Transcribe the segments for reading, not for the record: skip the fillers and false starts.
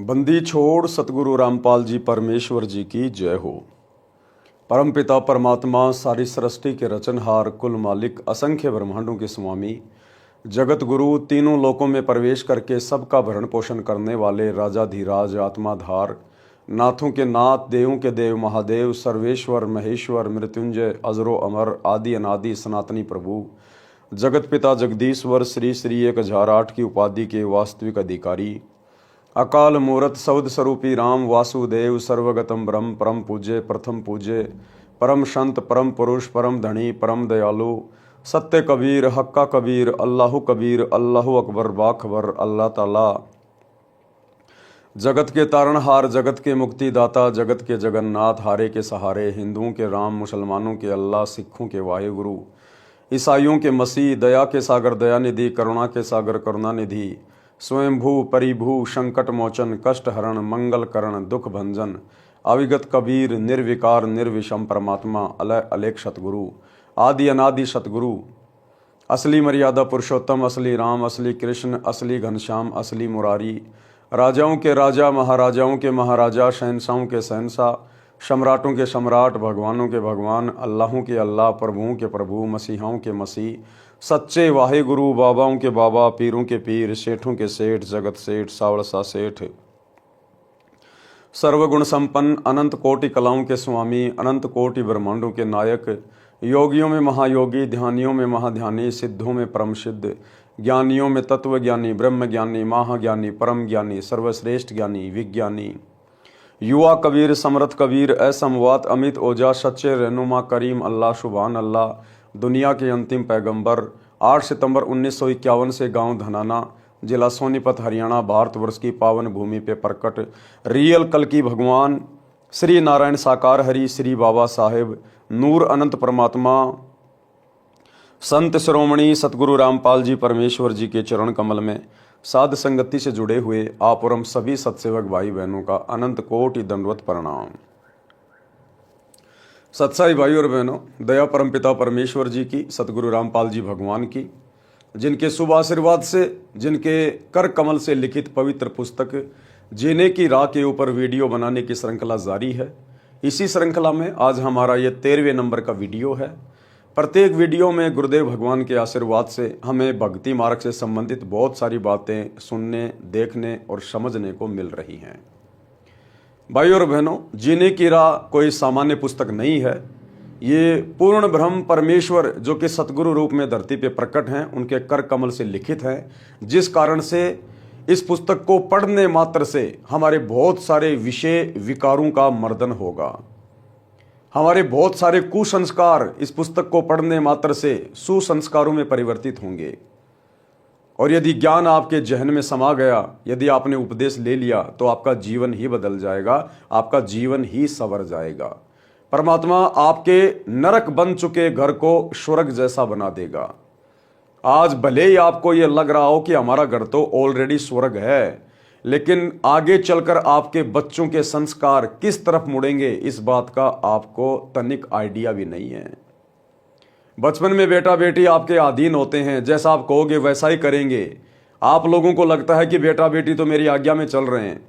बंदी छोड़ सतगुरु रामपाल जी परमेश्वर जी की जय हो। परमपिता परमात्मा सारी सृष्टि के रचनहार, कुल मालिक, असंख्य ब्रह्मांडों के स्वामी, जगत गुरु, तीनों लोकों में प्रवेश करके सबका भरण पोषण करने वाले राजाधिराज, आत्माधार, नाथों के नाथ, देवों के देव, महादेव, सर्वेश्वर, महेश्वर, मृत्युंजय, अजरो अमर, आदि अनादि सनातनी प्रभु, जगत पिता जगदीश्वर, श्री श्री 1008 की उपाधि के वास्तविक अधिकारी, अकाल मूरत शब्द स्वरूपी राम वासुदेव, सर्वगतम ब्रह्म, परम पूज्य, प्रथम पूज्य, परम संत, परम पुरुष, परम धनी, परम दयालु, सत्य कबीर, हक्का कबीर, अल्लाह अकबर, बाखबर, अल्लाह ताला, जगत के तारणहार, जगत के मुक्तिदाता, जगत के जगन्नाथ, हारे के सहारे, हिंदुओं के राम, मुसलमानों के अल्लाह, सिखों के वाहेगुरु, ईसाइयों के मसीह, दया के सागर दयानिधि, करुणा के सागर करुणानिधि, स्वयंभू परिभू, संकट मोचन, कष्ट हरण, मंगल करण, दुख भंजन, अविगत कबीर, निर्विकार निर्विषम परमात्मा, अलय अलेख सतगुरु, आदि अनादि सतगुरु, असली मर्यादा पुरुषोत्तम, असली राम, असली कृष्ण, असली घनश्याम, असली मुरारी, राजाओं के राजा, महाराजाओं के महाराजा, शहंशाहों के शहंशाह, सम्राटों के सम्राट, भगवानों के भगवान, अल्लाहों के अल्लाह, प्रभुओं के प्रभु, मसीहाओं के मसीह, सच्चे वाहे गुरु, बाबाओं के बाबा, पीरों के पीर, सेठों के सेठ, जगत सेठ, सावड़सा सेठ, सर्वगुण संपन्न, अनंत कोटि कलाओं के स्वामी, अनंत कोटि ब्रह्मांडों के नायक, योगियों में महायोगी, ध्यानियों में महाध्यानी, सिद्धों में परम सिद्ध, ज्ञानियों में तत्व ज्ञानी, ब्रह्म ज्ञानी, महाज्ञानी, परम ज्ञानी, सर्वश्रेष्ठ ज्ञानी, विज्ञानी, युवा कबीर, समर्थ कबीर, असमवात, अमित ओजा, सच्चे रहनुमा, करीम अल्लाह, शुभान अल्लाह, दुनिया के अंतिम पैगंबर, 8 सितंबर 1951 से गांव धनाना, जिला सोनीपत, हरियाणा, भारतवर्ष की पावन भूमि पे प्रकट रियल कल की भगवान श्री नारायण साकार हरि, श्री बाबा साहेब, नूर अनंत परमात्मा, संत शिरोमणि सतगुरु रामपाल जी परमेश्वर जी के चरण कमल में साध संगति से जुड़े हुए आप और हम सभी सत्सेवक भाई बहनों का अनंत कोटि दंडवत प्रणाम। सत्साई भाई और बहनों, दया परमपिता परमेश्वर जी की, सतगुरु रामपाल जी भगवान की, जिनके शुभ आशीर्वाद से, जिनके कर कमल से लिखित पवित्र पुस्तक जीने की राह के ऊपर वीडियो बनाने की श्रृंखला जारी है। इसी श्रृंखला में आज हमारा ये 13वें नंबर का वीडियो है। प्रत्येक वीडियो में गुरुदेव भगवान के आशीर्वाद से हमें भक्ति मार्ग से संबंधित बहुत सारी बातें सुनने, देखने और समझने को मिल रही हैं। भाई और बहनों, जीने की राह कोई सामान्य पुस्तक नहीं है। ये पूर्ण ब्रह्म परमेश्वर जो कि सतगुरु रूप में धरती पे प्रकट हैं, उनके कर कमल से लिखित है, जिस कारण से इस पुस्तक को पढ़ने मात्र से हमारे बहुत सारे विषय विकारों का मर्दन होगा। हमारे बहुत सारे कुसंस्कार इस पुस्तक को पढ़ने मात्र से सुसंस्कारों में परिवर्तित होंगे। और यदि ज्ञान आपके जहन में समा गया, यदि आपने उपदेश ले लिया, तो आपका जीवन ही बदल जाएगा, आपका जीवन ही संवर जाएगा। परमात्मा आपके नरक बन चुके घर को स्वर्ग जैसा बना देगा। आज भले ही आपको यह लग रहा हो कि हमारा घर तो ऑलरेडी स्वर्ग है, लेकिन आगे चलकर आपके बच्चों के संस्कार किस तरफ मुड़ेंगे, इस बात का आपको तनिक आइडिया भी नहीं है। बचपन में बेटा बेटी आपके अधीन होते हैं, जैसा आप कहोगे वैसा ही करेंगे। आप लोगों को लगता है कि बेटा बेटी तो मेरी आज्ञा में चल रहे हैं,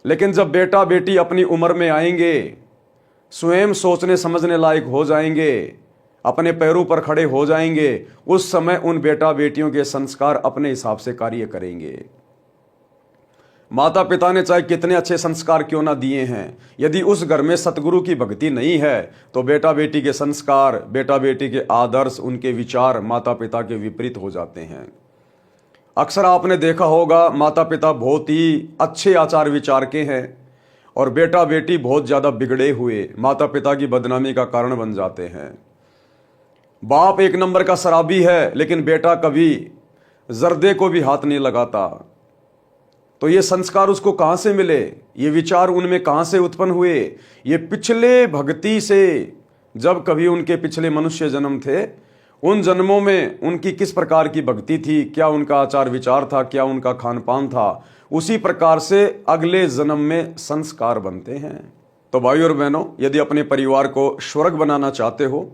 लेकिन जब बेटा बेटी अपनी उम्र में आएंगे, स्वयं सोचने समझने लायक हो जाएंगे, अपने पैरों पर खड़े हो जाएंगे, उस समय उन बेटा बेटियों के संस्कार अपने हिसाब से कार्य करेंगे। माता पिता ने चाहे कितने अच्छे संस्कार क्यों ना दिए हैं, यदि उस घर में सतगुरु की भक्ति नहीं है, तो बेटा बेटी के संस्कार, बेटा बेटी के आदर्श, उनके विचार माता पिता के विपरीत हो जाते हैं। अक्सर आपने देखा होगा, माता पिता बहुत ही अच्छे आचार विचार के हैं और बेटा बेटी बहुत ज़्यादा बिगड़े हुए माता पिता की बदनामी का कारण बन जाते हैं। बाप एक नंबर का शराबी है, लेकिन बेटा कभी जर्दे को भी हाथ नहीं लगाता। तो ये संस्कार उसको कहाँ से मिले, ये विचार उनमें कहाँ से उत्पन्न हुए? ये पिछले भक्ति से, जब कभी उनके पिछले मनुष्य जन्म थे, उन जन्मों में उनकी किस प्रकार की भक्ति थी, क्या उनका आचार विचार था, क्या उनका खान पान था, उसी प्रकार से अगले जन्म में संस्कार बनते हैं। तो भाई और बहनों, यदि अपने परिवार को स्वर्ग बनाना चाहते हो,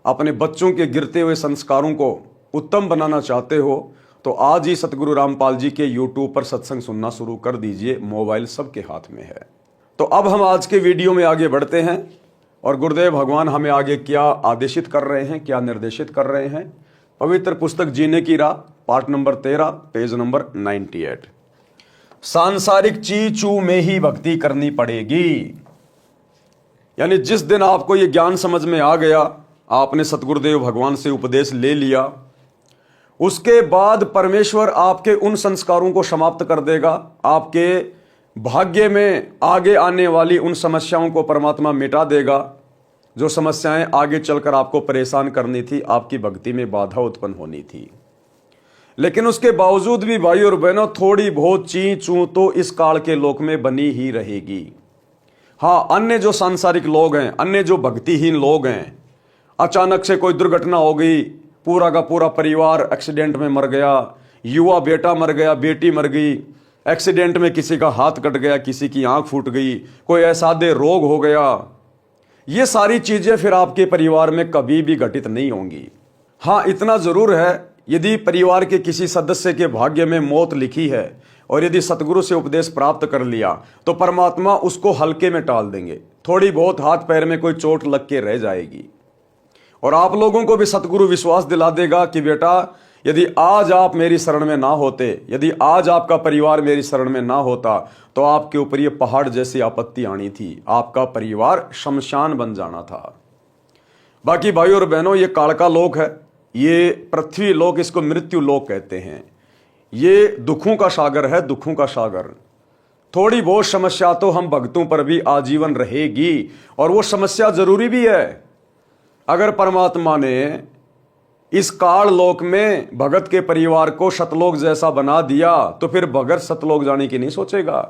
अपने बच्चों के गिरते हुए संस्कारों को उत्तम बनाना चाहते हो, तो आज ही सतगुरु रामपाल जी के YouTube पर सत्संग सुनना शुरू कर दीजिए। मोबाइल सबके हाथ में है। तो अब हम आज के वीडियो में आगे बढ़ते हैं और गुरुदेव भगवान हमें आगे क्या आदेशित कर रहे हैं, क्या निर्देशित कर रहे हैं। पवित्र पुस्तक जीने की राह, पार्ट नंबर 13, पेज नंबर 98। सांसारिक चीचू में ही भक्ति करनी पड़ेगी। यानी जिस दिन आपको ये ज्ञान समझ में आ गया, आपने सतगुरुदेव भगवान से उपदेश ले लिया, उसके बाद परमेश्वर आपके उन संस्कारों को समाप्त कर देगा। आपके भाग्य में आगे आने वाली उन समस्याओं को परमात्मा मिटा देगा। जो समस्याएं आगे चलकर आपको परेशान करनी थी, आपकी भक्ति में बाधा उत्पन्न होनी थी। लेकिन उसके बावजूद भी भाई और बहनों, थोड़ी बहुत ची चू तो इस काल के लोक में बनी ही रहेगी। हाँ, अन्य जो सांसारिक लोग हैं, अन्य जो भक्तिहीन लोग हैं, अचानक से कोई दुर्घटना हो गई, पूरा का पूरा परिवार एक्सीडेंट में मर गया, युवा बेटा मर गया, बेटी मर गई, एक्सीडेंट में किसी का हाथ कट गया, किसी की आंख फूट गई, कोई असाध्य रोग हो गया, ये सारी चीजें फिर आपके परिवार में कभी भी घटित नहीं होंगी। हाँ, इतना जरूर है, यदि परिवार के किसी सदस्य के भाग्य में मौत लिखी है और यदि सतगुरु से उपदेश प्राप्त कर लिया तो परमात्मा उसको हल्के में टाल देंगे। थोड़ी बहुत हाथ पैर में कोई चोट लग के रह जाएगी और आप लोगों को भी सतगुरु विश्वास दिला देगा कि बेटा, यदि आज आप मेरी शरण में ना होते, यदि आज आपका परिवार मेरी शरण में ना होता, तो आपके ऊपर ये पहाड़ जैसी आपत्ति आनी थी, आपका परिवार शमशान बन जाना था। बाकी भाई और बहनों, ये कालका लोक है, ये पृथ्वी लोक, इसको मृत्यु लोक कहते हैं। ये दुखों का सागर है, दुखों का सागर। थोड़ी बहुत समस्या तो हम भक्तों पर भी आजीवन रहेगी और वो समस्या जरूरी भी है। अगर परमात्मा ने इस काल लोक में भगत के परिवार को सतलोक जैसा बना दिया तो फिर भगत सतलोक जाने की नहीं सोचेगा।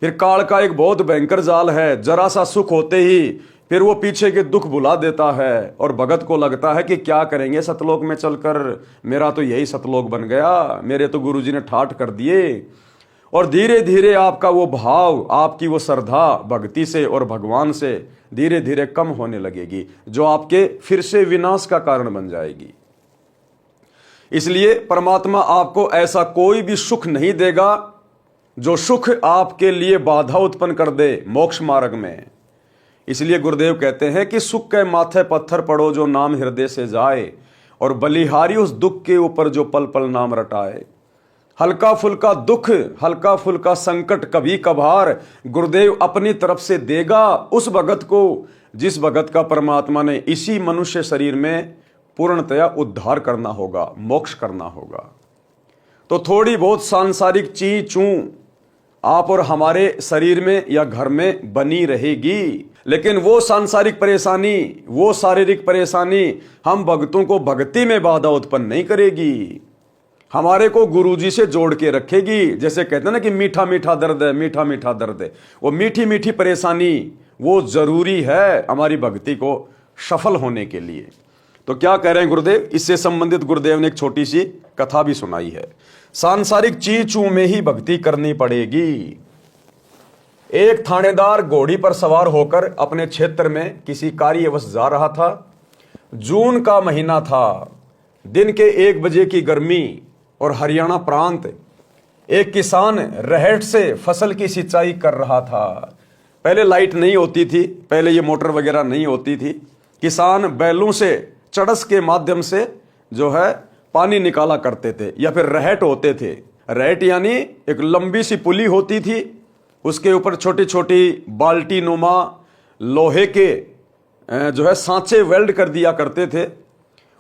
फिर काल का एक बहुत भयंकर जाल है, जरा सा सुख होते ही फिर वो पीछे के दुख भुला देता है और भगत को लगता है कि क्या करेंगे सतलोक में चलकर, मेरा तो यही सतलोक बन गया, मेरे तो गुरुजी ने ठाठ कर दिए। और धीरे धीरे आपका वो भाव, आपकी वो श्रद्धा भक्ति से और भगवान से धीरे धीरे कम होने लगेगी, जो आपके फिर से विनाश का कारण बन जाएगी। इसलिए परमात्मा आपको ऐसा कोई भी सुख नहीं देगा जो सुख आपके लिए बाधा उत्पन्न कर दे मोक्ष मार्ग में। इसलिए गुरुदेव कहते हैं कि सुख के माथे पत्थर पड़ो जो नाम हृदय से जाए, और बलिहारी उस दुख के ऊपर जो पल पल नाम रटाए। हल्का फुल्का दुख, हल्का फुल्का संकट कभी कभार गुरुदेव अपनी तरफ से देगा उस भगत को, जिस भगत का परमात्मा ने इसी मनुष्य शरीर में पूर्णतया उद्धार करना होगा, मोक्ष करना होगा। तो थोड़ी बहुत सांसारिक ची चू आप और हमारे शरीर में या घर में बनी रहेगी, लेकिन वो सांसारिक परेशानी, वो शारीरिक परेशानी हम भक्तों को भक्ति में बाधा उत्पन्न नहीं करेगी, हमारे को गुरुजी से जोड़ के रखेगी। जैसे कहते हैं ना कि मीठा मीठा दर्द है, मीठा मीठा दर्द है, वो मीठी मीठी परेशानी वो जरूरी है हमारी भक्ति को सफल होने के लिए। तो क्या कह रहे हैं गुरुदेव, इससे संबंधित गुरुदेव ने एक छोटी सी कथा भी सुनाई है। सांसारिक चीचू में ही भक्ति करनी पड़ेगी। एक थानेदार घोड़ी पर सवार होकर अपने क्षेत्र में किसी कार्यवश जा रहा था। जून का महीना था, दिन के 1 बजे की गर्मी और हरियाणा प्रांत। एक किसान रहट से फसल की सिंचाई कर रहा था। पहले लाइट नहीं होती थी, पहले ये मोटर वगैरह नहीं होती थी। किसान बैलों से चड़स के माध्यम से जो है पानी निकाला करते थे, या फिर रहट होते थे। रहट यानी एक लंबी सी पुली होती थी, उसके ऊपर छोटी छोटी बाल्टी नुमा लोहे के जो है सांचे वेल्ड कर दिया करते थे,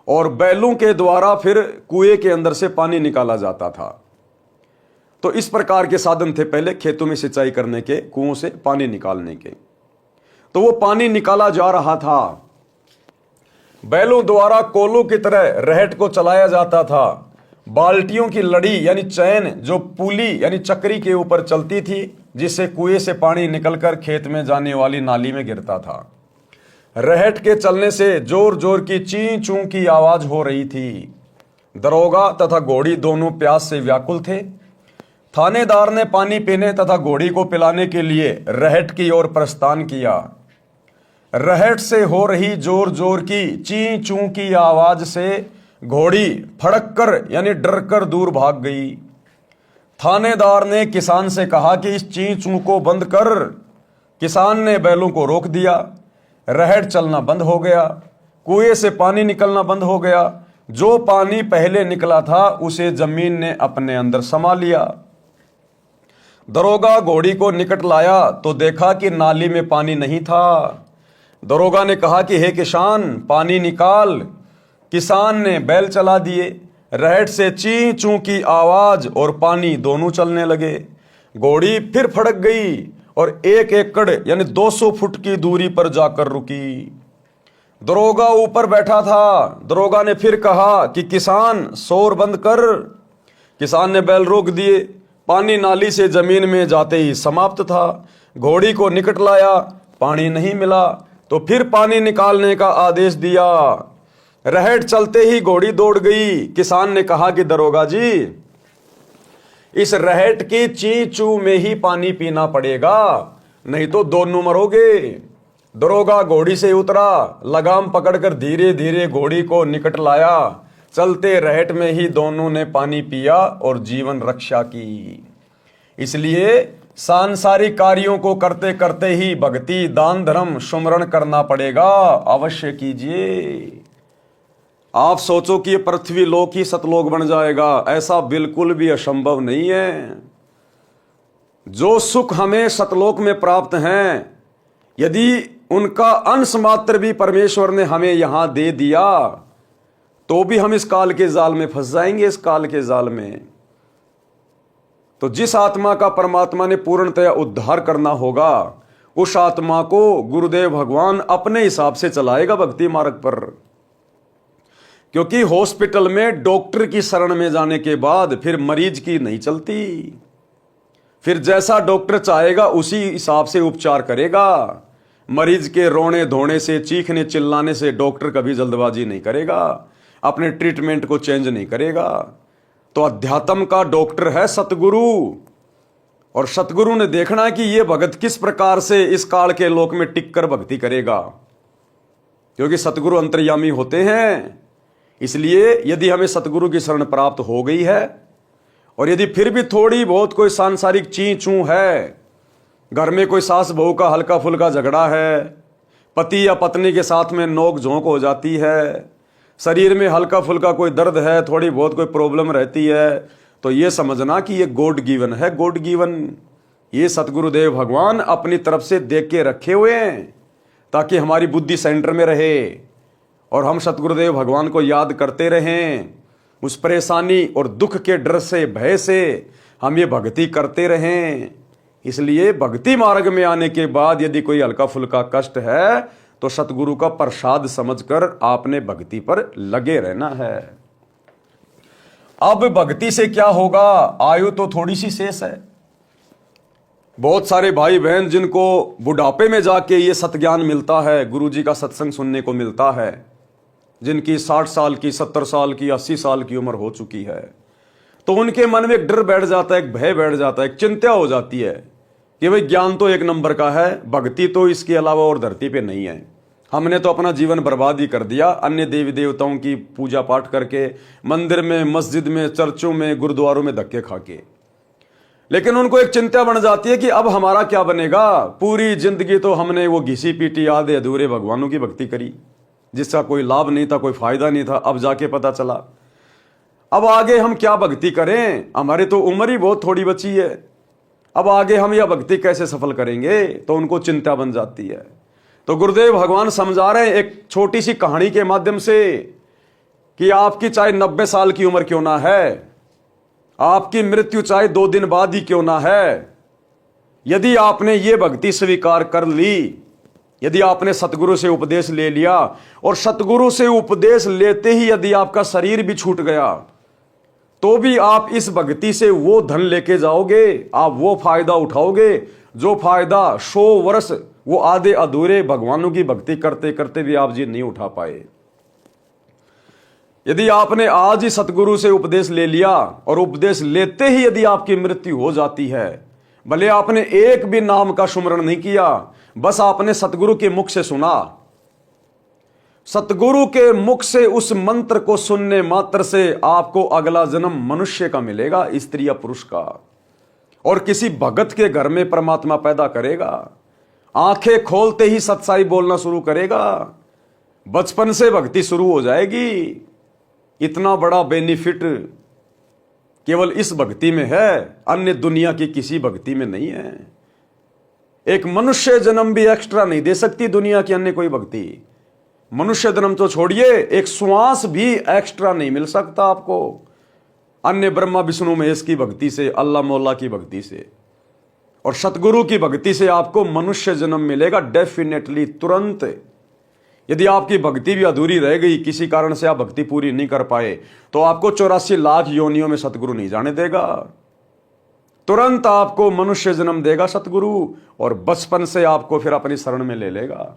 और बैलों के द्वारा फिर कुएं के अंदर से पानी निकाला जाता था। तो इस प्रकार के साधन थे पहले खेतों में सिंचाई करने के, कुओं से पानी निकालने के। तो वो पानी निकाला जा रहा था, बैलों द्वारा कोलों की तरह रहट को चलाया जाता था। बाल्टियों की लड़ी यानी चैन जो पुली यानी चक्री के ऊपर चलती थी, जिससे कुएं से पानी निकलकर खेत में जाने वाली नाली में गिरता था। रहट के चलने से जोर जोर की ची चू की आवाज हो रही थी। दरोगा तथा घोड़ी दोनों प्यास से व्याकुल थे। थानेदार ने पानी पीने तथा घोड़ी को पिलाने के लिए रहट की ओर प्रस्थान किया। रहट से हो रही जोर जोर की ची चू की आवाज से घोड़ी फड़क कर यानी डर कर दूर भाग गई। थानेदार ने किसान से कहा कि इस ची चू को बंद कर। किसान ने बैलों को रोक दिया। रहड़ चलना बंद हो गया। कुएं से पानी निकलना बंद हो गया। जो पानी पहले निकला था उसे जमीन ने अपने अंदर समा लिया। दरोगा घोड़ी को निकट लाया तो देखा कि नाली में पानी नहीं था। दरोगा ने कहा कि हे किसान, पानी निकाल। किसान ने बैल चला दिए। रहट से ची चू की आवाज और पानी दोनों चलने लगे। घोड़ी फिर फड़क गई और 1 एकड़ यानी 200 फुट की दूरी पर जाकर रुकी। दरोगा ऊपर बैठा था। दरोगा ने फिर कहा कि किसान, शोर बंद कर। किसान ने बैल रोक दिए। पानी नाली से जमीन में जाते ही समाप्त था। घोड़ी को निकट लाया, पानी नहीं मिला तो फिर पानी निकालने का आदेश दिया। रहट चलते ही घोड़ी दौड़ गई। किसान ने कहा कि दरोगा जी, इस रहट की ची चू में ही पानी पीना पड़ेगा, नहीं तो दोनों मरोगे। दरोगा घोड़ी से उतरा, लगाम पकड़कर धीरे धीरे घोड़ी को निकट लाया। चलते रहट में ही दोनों ने पानी पिया और जीवन रक्षा की। इसलिए सांसारिक कार्यों को करते करते ही भक्ति, दान, धर्म, सुमरण करना पड़ेगा। अवश्य कीजिए। आप सोचो कि ये पृथ्वी लोक ही सतलोक बन जाएगा, ऐसा बिल्कुल भी असंभव नहीं है। जो सुख हमें सतलोक में प्राप्त हैं, यदि उनका अंश मात्र भी परमेश्वर ने हमें यहां दे दिया तो भी हम इस काल के जाल में फंस जाएंगे। इस काल के जाल में तो जिस आत्मा का परमात्मा ने पूर्णतया उद्धार करना होगा, उस आत्मा को गुरुदेव भगवान अपने हिसाब से चलाएगा भक्ति मार्ग पर। क्योंकि हॉस्पिटल में डॉक्टर की शरण में जाने के बाद फिर मरीज की नहीं चलती। फिर जैसा डॉक्टर चाहेगा उसी हिसाब से उपचार करेगा। मरीज के रोने धोने से, चीखने चिल्लाने से डॉक्टर कभी जल्दबाजी नहीं करेगा, अपने ट्रीटमेंट को चेंज नहीं करेगा। तो अध्यात्म का डॉक्टर है सतगुरु, और सतगुरु ने देखना है कि यह भगत किस प्रकार से इस काल के लोक में टिककर भक्ति करेगा। क्योंकि सतगुरु अंतर्यामी होते हैं। इसलिए यदि हमें सतगुरु की शरण प्राप्त हो गई है और यदि फिर भी थोड़ी बहुत कोई सांसारिक ची चू है, घर में कोई सास बहू का हल्का फुल्का झगड़ा है, पति या पत्नी के साथ में नोक झोंक हो जाती है, शरीर में हल्का फुल्का कोई दर्द है, थोड़ी बहुत कोई प्रॉब्लम रहती है, तो ये समझना कि ये गॉड गिवन है। गॉड गिवन ये सतगुरुदेव भगवान अपनी तरफ से देख के रखे हुए हैं ताकि हमारी बुद्धि सेंटर में रहे और हम सतगुरुदेव भगवान को याद करते रहें। उस परेशानी और दुख के डर से, भय से हम ये भक्ति करते रहें। इसलिए भक्ति मार्ग में आने के बाद यदि कोई हल्का फुल्का कष्ट है तो सतगुरु का प्रसाद समझकर आपने भक्ति पर लगे रहना है। अब भक्ति से क्या होगा? आयु तो थोड़ी सी शेष है। बहुत सारे भाई बहन जिनको बुढ़ापे में जाके ये सतज्ञान मिलता है, गुरु जी का सत्संग सुनने को मिलता है, जिनकी 60 साल की, 70 साल की, 80 साल की उम्र हो चुकी है, तो उनके मन में एक डर बैठ जाता है, एक भय बैठ जाता है, एक चिंता हो जाती है कि भाई ज्ञान तो एक नंबर का है, भक्ति तो इसके अलावा और धरती पे नहीं है। हमने तो अपना जीवन बर्बाद ही कर दिया अन्य देवी देवताओं की पूजा पाठ करके, मंदिर में, मस्जिद में, चर्चों में, गुरुद्वारों में धक्के खा के। लेकिन उनको एक चिंता बन जाती है कि अब हमारा क्या बनेगा। पूरी जिंदगी तो हमने वो घिसी पीटी आधे अधूरे भगवानों की भक्ति करी, जिसका कोई लाभ नहीं था, कोई फायदा नहीं था। अब जाके पता चला अब आगे हम क्या भक्ति करें, हमारी तो उम्र ही बहुत थोड़ी बची है, अब आगे हम यह भक्ति कैसे सफल करेंगे। तो उनको चिंता बन जाती है। तो गुरुदेव भगवान समझा रहे हैं एक छोटी सी कहानी के माध्यम से कि आपकी चाहे 90 साल की उम्र क्यों ना है, आपकी मृत्यु चाहे 2 दिन बाद ही क्यों ना है, यदि आपने ये भक्ति स्वीकार कर ली, यदि आपने सतगुरु से उपदेश ले लिया और सतगुरु से उपदेश लेते ही यदि आपका शरीर भी छूट गया तो भी आप इस भक्ति से वो धन लेके जाओगे, आप वो फायदा उठाओगे जो फायदा 100 वर्ष वो आधे अधूरे भगवानों की भक्ति करते करते भी आप जी नहीं उठा पाए। यदि आपने आज ही सतगुरु से उपदेश ले लिया और उपदेश लेते ही यदि आपकी मृत्यु हो जाती है, भले आपने एक भी नाम का सुमरण नहीं किया, बस आपने सतगुरु के मुख से सुना, सतगुरु के मुख से उस मंत्र को सुनने मात्र से आपको अगला जन्म मनुष्य का मिलेगा, स्त्री या पुरुष का, और किसी भगत के घर में परमात्मा पैदा करेगा। आंखें खोलते ही सच्चाई बोलना शुरू करेगा, बचपन से भक्ति शुरू हो जाएगी। इतना बड़ा बेनिफिट केवल इस भक्ति में है, अन्य दुनिया की किसी भक्ति में नहीं है। एक मनुष्य जन्म भी एक्स्ट्रा नहीं दे सकती दुनिया की अन्य कोई भक्ति। मनुष्य जन्म तो छोड़िए, एक श्वास भी एक्स्ट्रा नहीं मिल सकता आपको अन्य ब्रह्मा विष्णु महेश की भक्ति से, अल्लाह मौला की भक्ति से। और सतगुरु की भक्ति से आपको मनुष्य जन्म मिलेगा डेफिनेटली, तुरंत। यदि आपकी भक्ति भी अधूरी रह गई, किसी कारण से आप भक्ति पूरी नहीं कर पाए, तो आपको 84 लाख योनियों में सतगुरु नहीं जाने देगा। तुरंत आपको मनुष्य जन्म देगा सतगुरु, और बचपन से आपको फिर अपनी शरण में ले लेगा।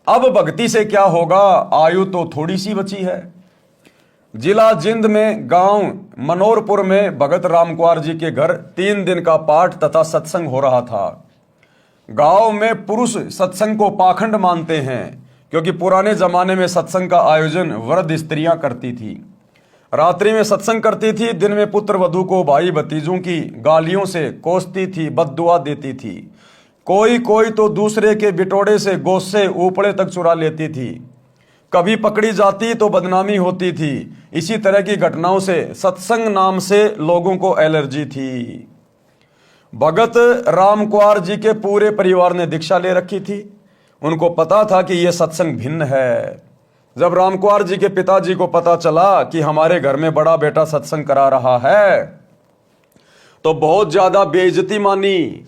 अब भक्ति से क्या होगा, आयु तो थोड़ी सी बची है। जिला जिंद में गांव मनोरपुर में भगत राम कुंवर जी के घर 3 दिन का पाठ तथा सत्संग हो रहा था। गांव में पुरुष सत्संग को पाखंड मानते हैं, क्योंकि पुराने जमाने में सत्संग का आयोजन वृद्ध स्त्रियां करती थी। रात्रि में सत्संग करती थी, दिन में पुत्र वधू को भाई भतीजों की गालियों से कोसती थी, बद्दुआ देती थी। कोई कोई तो दूसरे के बिटोड़े से गोश्त ऊपड़े तक चुरा लेती थी। कभी पकड़ी जाती तो बदनामी होती थी। इसी तरह की घटनाओं से सत्संग नाम से लोगों को एलर्जी थी। भगत राम कुंवर जी के पूरे परिवार ने दीक्षा ले रखी थी। उनको पता था कि यह सत्संग भिन्न है। जब राम कुंवर जी के पिताजी को पता चला कि हमारे घर में बड़ा बेटा सत्संग करा रहा है, तो बहुत ज्यादा बेइज्जती मानी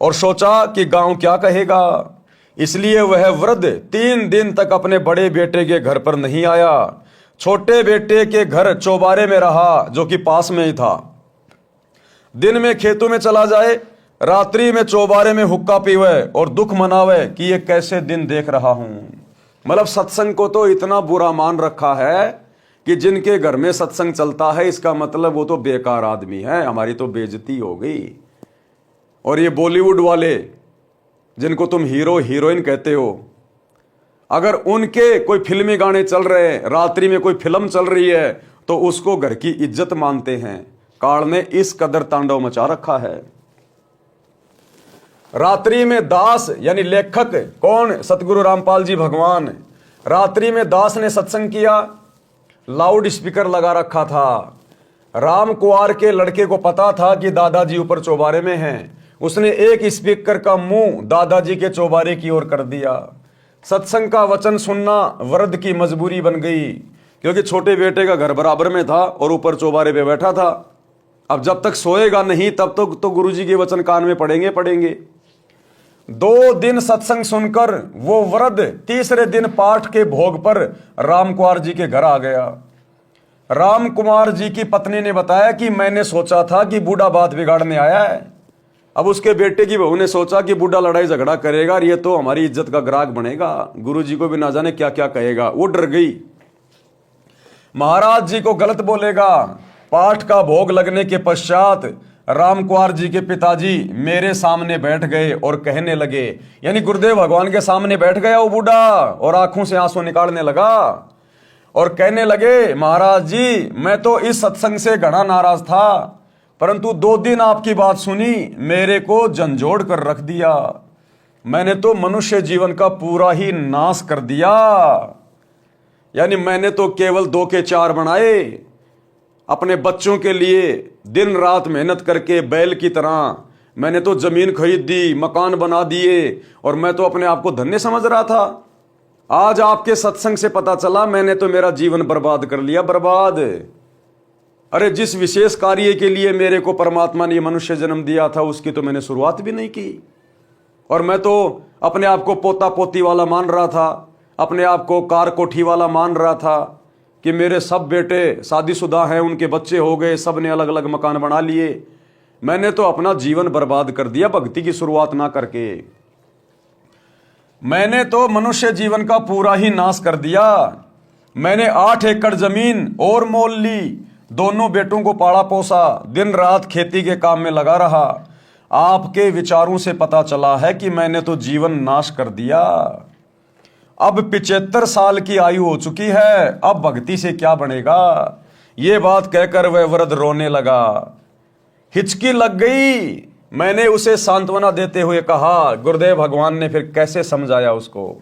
और सोचा कि गांव क्या कहेगा। इसलिए वह वृद्ध 3 दिन तक अपने बड़े बेटे के घर पर नहीं आया। छोटे बेटे के घर चौबारे में रहा, जो कि पास में ही था। दिन में खेतों में चला जाए, रात्रि में चौबारे में हुक्का पीवे और दुख मनावे कि ये कैसे दिन देख रहा हूं। मतलब सत्संग को तो इतना बुरा मान रखा है कि जिनके घर में सत्संग चलता है, इसका मतलब वो तो बेकार आदमी है, हमारी तो बेइज्जती हो गई। और ये बॉलीवुड वाले जिनको तुम हीरो हीरोइन कहते हो, अगर उनके कोई फिल्मी गाने चल रहे हैं, रात्रि में कोई फिल्म चल रही है, तो उसको घर की इज्जत मानते हैं। काल ने इस कदर तांडव मचा रखा है। रात्रि में दास यानी लेखक कौन, सतगुरु रामपाल जी भगवान। रात्रि में दास ने सत्संग किया, लाउड स्पीकर लगा रखा था। राम कुंवर के लड़के को पता था कि दादाजी ऊपर चौबारे में हैं। उसने एक स्पीकर का मुंह दादाजी के चौबारे की ओर कर दिया। सत्संग का वचन सुनना वृद्ध की मजबूरी बन गई, क्योंकि छोटे बेटे का घर बराबर में था और ऊपर चौबारे पे बैठा था। अब जब तक सोएगा नहीं, तब तक तो गुरुजी के वचन कान में पड़ेंगे। 2 दिन सत्संग सुनकर वो वृद्ध तीसरे दिन पाठ के भोग पर राम कुंवर जी के घर आ गया। राम कुंवर जी की पत्नी ने बताया कि मैंने सोचा था कि बूढ़ा बात बिगाड़ने आया है। अब उसके बेटे की बहू ने सोचा कि बूढ़ा लड़ाई झगड़ा करेगा और ये तो हमारी इज्जत का ग्राहक बनेगा, गुरुजी को भी ना जाने क्या क्या कहेगा। वो डर गई, महाराज जी को गलत बोलेगा। पाठ का भोग लगने के पश्चात राम कुंवर जी के पिताजी मेरे सामने बैठ गए और कहने लगे, यानी गुरुदेव भगवान के सामने बैठ गया वो बूढ़ा और आंखों से आंसू निकालने लगा और कहने लगे, महाराज जी मैं तो इस सत्संग से घना नाराज था, परंतु 2 दिन आपकी बात सुनी, मेरे को झंझोड़ कर रख दिया। मैंने तो मनुष्य जीवन का पूरा ही नाश कर दिया। यानी मैंने तो केवल 2 के 4 बनाए। अपने बच्चों के लिए दिन रात मेहनत करके बैल की तरह मैंने तो जमीन खरीद दी, मकान बना दिए, और मैं तो अपने आप को धन्य समझ रहा था। आज आपके सत्संग से पता चला मैंने तो मेरा जीवन बर्बाद कर लिया, बर्बाद। अरे जिस विशेष कार्य के लिए मेरे को परमात्मा ने मनुष्य जन्म दिया था, उसकी तो मैंने शुरुआत भी नहीं की। और मैं तो अपने आप को पोता पोती वाला मान रहा था, अपने आप को कार कोठी वाला मान रहा था कि मेरे सब बेटे शादीशुदा हैं, उनके बच्चे हो गए, सब ने अलग अलग मकान बना लिए। मैंने तो अपना जीवन बर्बाद कर दिया भक्ति की शुरुआत ना करके। मैंने तो मनुष्य जीवन का पूरा ही नाश कर दिया। मैंने 8 एकड़ जमीन और मोल ली, दोनों बेटों को पाला पोसा, दिन रात खेती के काम में लगा रहा। आपके विचारों से पता चला है कि मैंने तो जीवन नाश कर दिया। अब 75 साल की आयु हो चुकी है, अब भक्ति से क्या बनेगा। ये बात कहकर वह वृद्ध रोने लगा। हिचकी लग गई। मैंने उसे सांत्वना देते हुए कहा, गुरुदेव भगवान ने फिर कैसे समझाया उसको।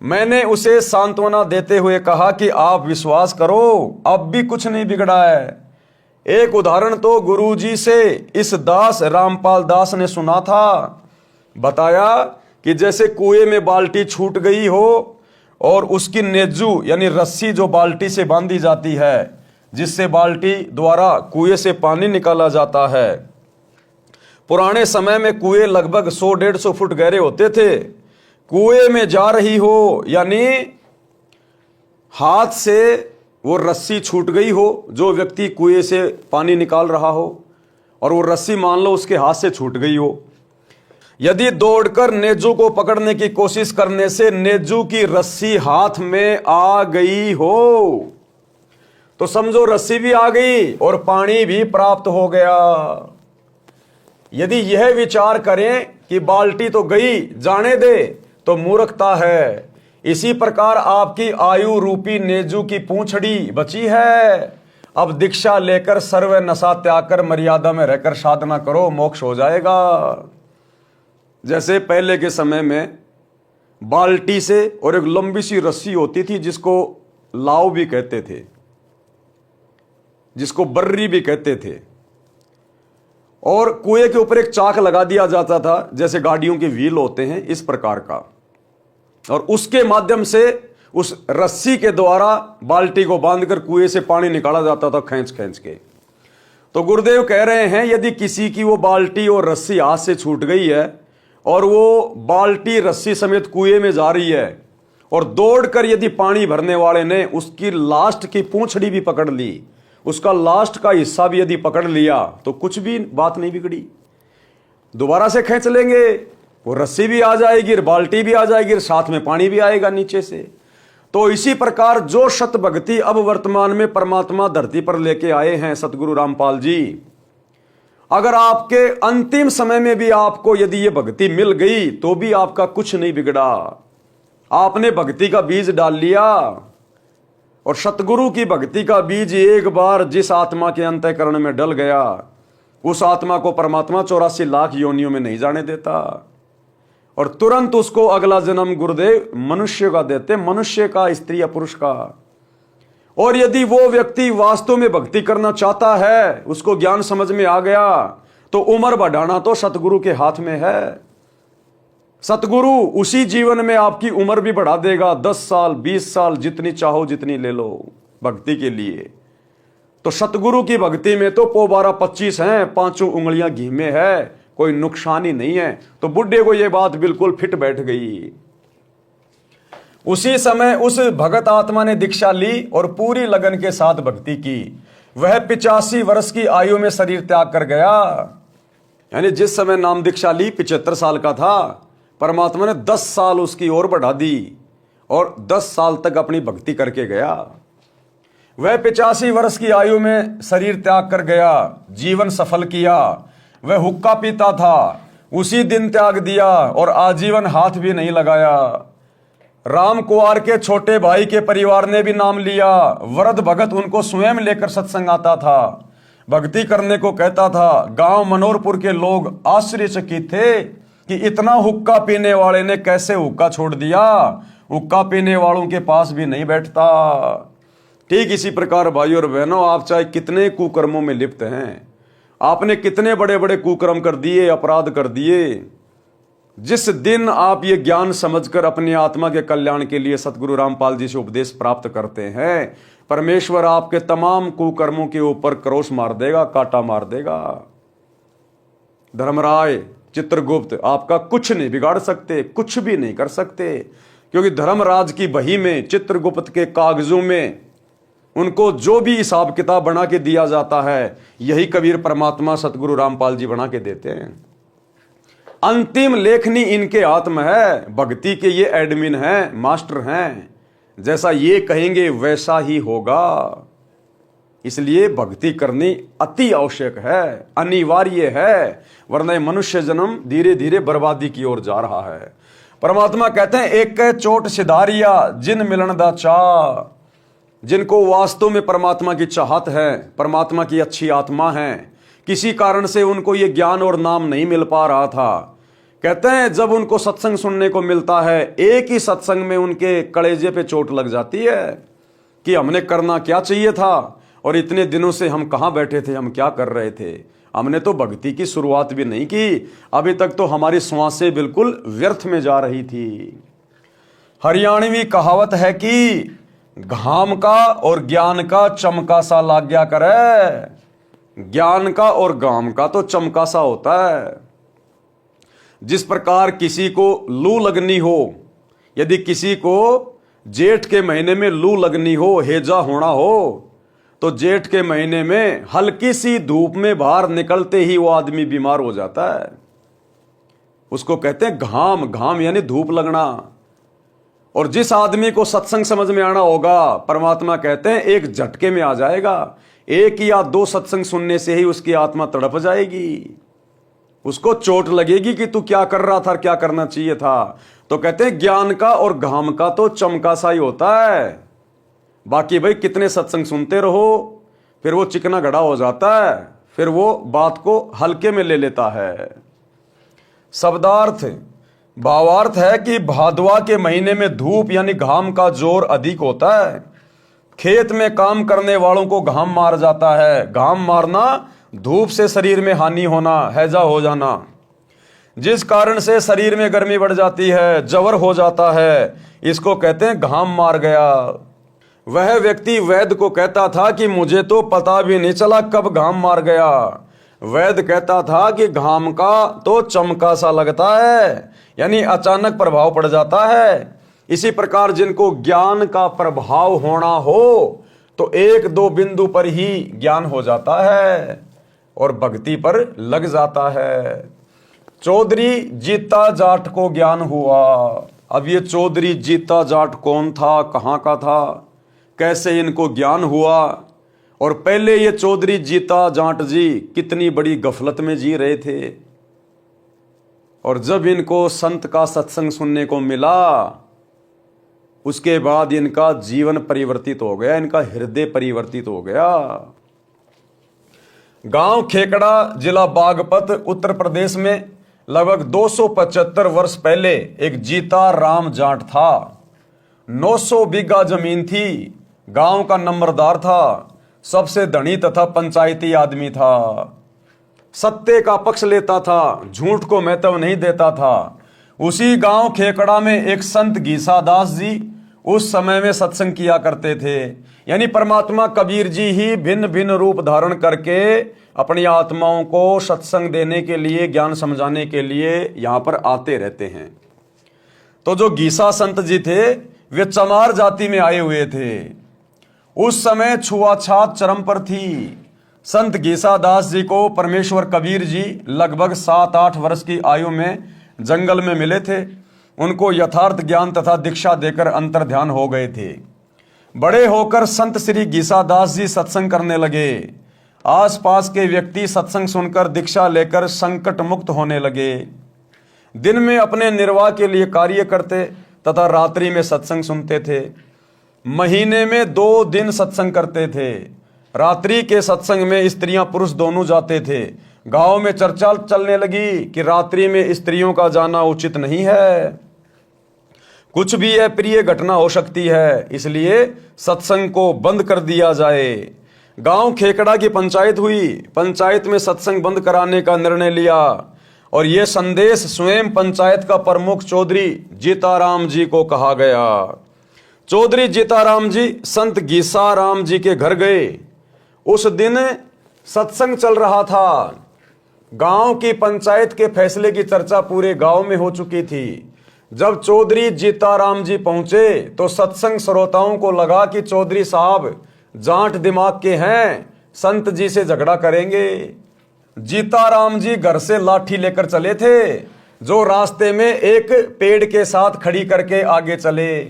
मैंने उसे सांत्वना देते हुए कहा कि आप विश्वास करो, अब भी कुछ नहीं बिगड़ा है। एक उदाहरण तो गुरुजी से इस दास रामपाल दास ने सुना था। बताया कि जैसे कुएं में बाल्टी छूट गई हो और उसकी नेजू यानी रस्सी जो बाल्टी से बांधी जाती है, जिससे बाल्टी द्वारा कुएं से पानी निकाला जाता है। पुराने समय में कुएं लगभग 100-150 फुट गहरे होते थे। कुएं में जा रही हो यानी हाथ से वो रस्सी छूट गई हो, जो व्यक्ति कुएं से पानी निकाल रहा हो और वो रस्सी मान लो उसके हाथ से छूट गई हो, यदि दौड़कर नेजू को पकड़ने की कोशिश करने से नेजू की रस्सी हाथ में आ गई हो तो समझो रस्सी भी आ गई और पानी भी प्राप्त हो गया। यदि यह विचार करें कि बाल्टी तो गई, जाने दे, तो मूर्खता है। इसी प्रकार आपकी आयु रूपी नेजू की पूंछड़ी बची है। अब दीक्षा लेकर सर्व नशा त्याग कर मर्यादा में रहकर साधना करो, मोक्ष हो जाएगा। जैसे पहले के समय में बाल्टी से और एक लंबी सी रस्सी होती थी जिसको लाव भी कहते थे, जिसको बर्री भी कहते थे, और कुएं के ऊपर एक चाक लगा दिया जाता था जैसे गाड़ियों के व्हील होते हैं इस प्रकार का, और उसके माध्यम से उस रस्सी के द्वारा बाल्टी को बांधकर कुएं से पानी निकाला जाता था खींच खींच के। तो गुरुदेव कह रहे हैं यदि किसी की वो बाल्टी और रस्सी हाथ से छूट गई है और वो बाल्टी रस्सी समेत कुएं में जा रही है और दौड़कर यदि पानी भरने वाले ने उसकी लास्ट की पूंछड़ी भी पकड़ ली, उसका लास्ट का हिस्सा भी यदि पकड़ लिया, तो कुछ भी बात नहीं बिगड़ी। दोबारा से खींच लेंगे, वो रस्सी भी आ जाएगी, बाल्टी भी आ जाएगी, साथ में पानी भी आएगा नीचे से। तो इसी प्रकार जो सत भक्ति अब वर्तमान में परमात्मा धरती पर लेके आए हैं सतगुरु रामपाल जी, अगर आपके अंतिम समय में भी आपको यदि ये भक्ति मिल गई तो भी आपका कुछ नहीं बिगड़ा। आपने भक्ति का बीज डाल लिया, और सतगुरु की भक्ति का बीज एक बार जिस आत्मा के अंतःकरण में डल गया, उस आत्मा को परमात्मा 84 लाख योनियों में नहीं जाने देता, और तुरंत उसको अगला जन्म गुरुदेव मनुष्य का देते, मनुष्य का, स्त्री या पुरुष का। और यदि वो व्यक्ति वास्तव में भक्ति करना चाहता है, उसको ज्ञान समझ में आ गया, तो उम्र बढ़ाना तो सतगुरु के हाथ में है। सतगुरु उसी जीवन में आपकी उम्र भी बढ़ा देगा, 10 साल 20 साल जितनी चाहो जितनी ले लो भक्ति के लिए। तो सतगुरु की भक्ति में तो 12-25 हैं, 5 उंगलियां घी में है, कोई नुकसान ही नहीं है। तो बुढ़े को यह बात बिल्कुल फिट बैठ गई। उसी समय उस भगत आत्मा ने दीक्षा ली और पूरी लगन के साथ भक्ति की। वह 85 वर्ष की आयु में शरीर त्याग कर गया। यानी जिस समय नाम दीक्षा ली 75 साल का था, परमात्मा ने 10 साल उसकी ओर बढ़ा दी और 10 साल तक अपनी भक्ति करके गया। वह 85 वर्ष की आयु में शरीर त्याग कर गया, जीवन सफल किया। वह हुक्का पीता था, उसी दिन त्याग दिया और आजीवन हाथ भी नहीं लगाया। राम कुंवर के छोटे भाई के परिवार ने भी नाम लिया। वृद्ध भगत उनको स्वयं लेकर सत्संग आता था, भक्ति करने को कहता था। गांव मनोरपुर के लोग आश्चर्यचकित थे कि इतना हुक्का पीने वाले ने कैसे हुक्का छोड़ दिया, हुक्का पीने वालों के पास भी नहीं बैठता। ठीक इसी प्रकार भाइयों और बहनों, आप चाहे कितने कुकर्मों में लिप्त हैं, आपने कितने बड़े बड़े कुकर्म कर दिए, अपराध कर दिए, जिस दिन आप ये ज्ञान समझकर अपनी आत्मा के कल्याण के लिए सतगुरु रामपाल जी से उपदेश प्राप्त करते हैं, परमेश्वर आपके तमाम कुकर्मों के ऊपर क्रोश मार देगा, कांटा मार देगा। धर्मराय चित्रगुप्त आपका कुछ नहीं बिगाड़ सकते, कुछ भी नहीं कर सकते, क्योंकि धर्मराज की बही में, चित्रगुप्त के कागजों में उनको जो भी हिसाब किताब बना के दिया जाता है, यही कबीर परमात्मा सतगुरु रामपाल जी बना के देते हैं। अंतिम लेखनी इनके हाथ में है। भक्ति के ये एडमिन हैं, मास्टर हैं। जैसा ये कहेंगे वैसा ही होगा। इसलिए भक्ति करनी अति आवश्यक है, अनिवार्य है, वरना मनुष्य जन्म धीरे धीरे बर्बादी की ओर जा रहा है। परमात्मा कहते हैं एक कह चोट सिधारिया जिन मिलन दा चाह, जिनको वास्तव में परमात्मा की चाहत है, परमात्मा की अच्छी आत्मा है, किसी कारण से उनको ये ज्ञान और नाम नहीं मिल पा रहा था, कहते हैं जब उनको सत्संग सुनने को मिलता है, एक ही सत्संग में उनके कलेजे पे चोट लग जाती है कि हमने करना क्या चाहिए था और इतने दिनों से हम कहाँ बैठे थे, हम क्या कर रहे थे, हमने तो भक्ति की शुरुआत भी नहीं की, अभी तक तो हमारी श्वासें बिल्कुल व्यर्थ में जा रही थी। हरियाणवी कहावत है कि घाम का और ज्ञान का चमका सा लाग गया करे। ज्ञान का और घाम का तो चमका सा होता है। जिस प्रकार किसी को लू लगनी हो, यदि किसी को जेठ के महीने में लू लगनी हो, हेजा होना हो, तो जेठ के महीने में हल्की सी धूप में बाहर निकलते ही वो आदमी बीमार हो जाता है। उसको कहते हैं घाम। घाम यानी धूप लगना। और जिस आदमी को सत्संग समझ में आना होगा, परमात्मा कहते हैं एक झटके में आ जाएगा। एक या दो सत्संग सुनने से ही उसकी आत्मा तड़प जाएगी, उसको चोट लगेगी कि तू क्या कर रहा था, क्या करना चाहिए था। तो कहते हैं ज्ञान का और घाम का तो चमका सा ही होता है। बाकी भाई कितने सत्संग सुनते रहो, फिर वो चिकना घड़ा हो जाता है, फिर वो बात को हल्के में ले लेता है। शब्दार्थ भावार्थ है कि भादवा के महीने में धूप यानी घाम का जोर अधिक होता है। खेत में काम करने वालों को घाम मार जाता है। घाम मारना, धूप से शरीर में हानि होना, हैजा हो जाना, जिस कारण से शरीर में गर्मी बढ़ जाती है, जवर हो जाता है, इसको कहते हैं घाम मार गया। वह व्यक्ति वैद्य को कहता था कि मुझे तो पता भी नहीं चला कब घाम मार गया। वैद्य कहता था कि घाम का तो चमका सा लगता है, यानी अचानक प्रभाव पड़ जाता है। इसी प्रकार जिनको ज्ञान का प्रभाव होना हो तो एक दो बिंदु पर ही ज्ञान हो जाता है और भक्ति पर लग जाता है। चौधरी जीता जाट को ज्ञान हुआ। अब ये चौधरी जीता जाट कौन था, कहाँ का था, कैसे इनको ज्ञान हुआ? और पहले ये चौधरी जीता जाट जी कितनी बड़ी गफलत में जी रहे थे, और जब इनको संत का सत्संग सुनने को मिला, उसके बाद इनका जीवन परिवर्तित हो गया, इनका हृदय परिवर्तित हो गया। गांव खेकड़ा, जिला बागपत, उत्तर प्रदेश में लगभग 275 वर्ष पहले एक जीता राम जाट था। 900 बीघा जमीन थी। गांव का नंबरदार था, सबसे धनी तथा पंचायती आदमी था। सत्य का पक्ष लेता था, झूठ को महत्व नहीं देता था। उसी गांव खेकड़ा में एक संत गीसादास जी उस समय में सत्संग किया करते थे। यानी परमात्मा कबीर जी ही भिन्न भिन्न रूप धारण करके अपनी आत्माओं को सत्संग देने के लिए, ज्ञान समझाने के लिए यहाँ पर आते रहते हैं। तो जो गीसा संत जी थे वे चमार जाति में आए हुए थे। उस समय छुआछात चरम पर थी। संत गीसादास जी को परमेश्वर कबीर जी लगभग 7-8 वर्ष की आयु में जंगल में मिले थे। उनको यथार्थ ज्ञान तथा दीक्षा देकर अंतर ध्यान हो गए थे। बड़े होकर संत श्री गीसादास जी सत्संग करने लगे। आसपास के व्यक्ति सत्संग सुनकर दीक्षा लेकर संकट मुक्त होने लगे। दिन में अपने निर्वाह के लिए कार्य करते तथा रात्रि में सत्संग सुनते थे। महीने में 2 दिन सत्संग करते थे। रात्रि के सत्संग में स्त्रियां पुरुष दोनों जाते थे। गांव में चर्चा चलने लगी कि रात्रि में स्त्रियों का जाना उचित नहीं है, कुछ भी अप्रिय घटना हो सकती है, इसलिए सत्संग को बंद कर दिया जाए। गांव खेकड़ा की पंचायत हुई। पंचायत में सत्संग बंद कराने का निर्णय लिया और यह संदेश स्वयं पंचायत का प्रमुख चौधरी जीताराम जी को कहा गया। चौधरी जीताराम जी संत गीसाराम जी के घर गए। उस दिन सत्संग चल रहा था। गांव की पंचायत के फैसले की चर्चा पूरे गांव में हो चुकी थी। जब चौधरी जीताराम जी पहुंचे तो सत्संग श्रोताओं को लगा कि चौधरी साहब जाट दिमाग के हैं, संत जी से झगड़ा करेंगे। जीताराम जी घर से लाठी लेकर चले थे, जो रास्ते में एक पेड़ के साथ खड़ी करके आगे चले।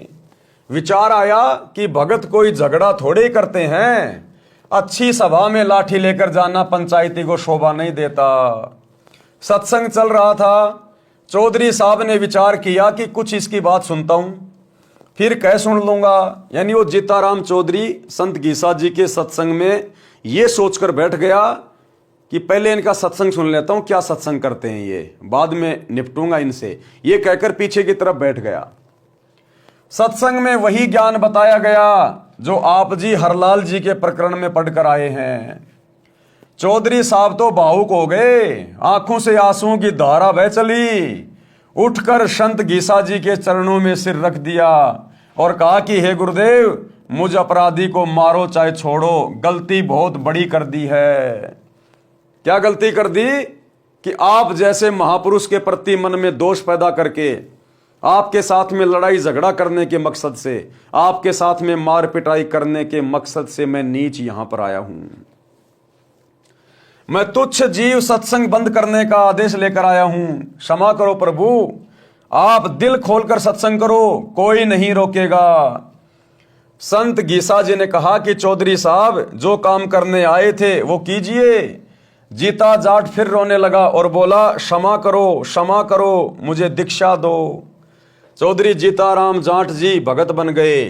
विचार आया कि भगत कोई झगड़ा थोड़े ही करते हैं, अच्छी सभा में लाठी लेकर जाना पंचायती को शोभा नहीं देता। सत्संग चल रहा था। चौधरी साहब ने विचार किया कि कुछ इसकी बात सुनता हूं, फिर कह सुन लूंगा। यानी वो जीताराम चौधरी संत गीसा जी के सत्संग में ये सोचकर बैठ गया कि पहले इनका सत्संग सुन लेता हूं, क्या सत्संग करते हैं ये, बाद में निपटूंगा इनसे, ये कहकर पीछे की तरफ बैठ गया। सत्संग में वही ज्ञान बताया गया जो आप जी हरलाल जी के प्रकरण में पढ़कर आए हैं। चौधरी साहब तो भावुक हो गए, आंखों से आंसुओं की धारा बह चली। उठकर संत गीसा जी के चरणों में सिर रख दिया और कहा कि हे गुरुदेव, मुझ अपराधी को मारो चाहे छोड़ो, गलती बहुत बड़ी कर दी है। क्या गलती कर दी कि आप जैसे महापुरुष के प्रति मन में दोष पैदा करके, आपके साथ में लड़ाई झगड़ा करने के मकसद से, आपके साथ में मार पिटाई करने के मकसद से मैं नीच यहां पर आया हूं। मैं तुच्छ जीव सत्संग बंद करने का आदेश लेकर आया हूं। क्षमा करो प्रभु, आप दिल खोलकर सत्संग करो, कोई नहीं रोकेगा। संत गीसा जी ने कहा कि चौधरी साहब, जो काम करने आए थे वो कीजिए। जीता जाट फिर रोने लगा और बोला, क्षमा करो, मुझे दीक्षा दो। चौधरी जीताराम जाट जी भगत बन गए,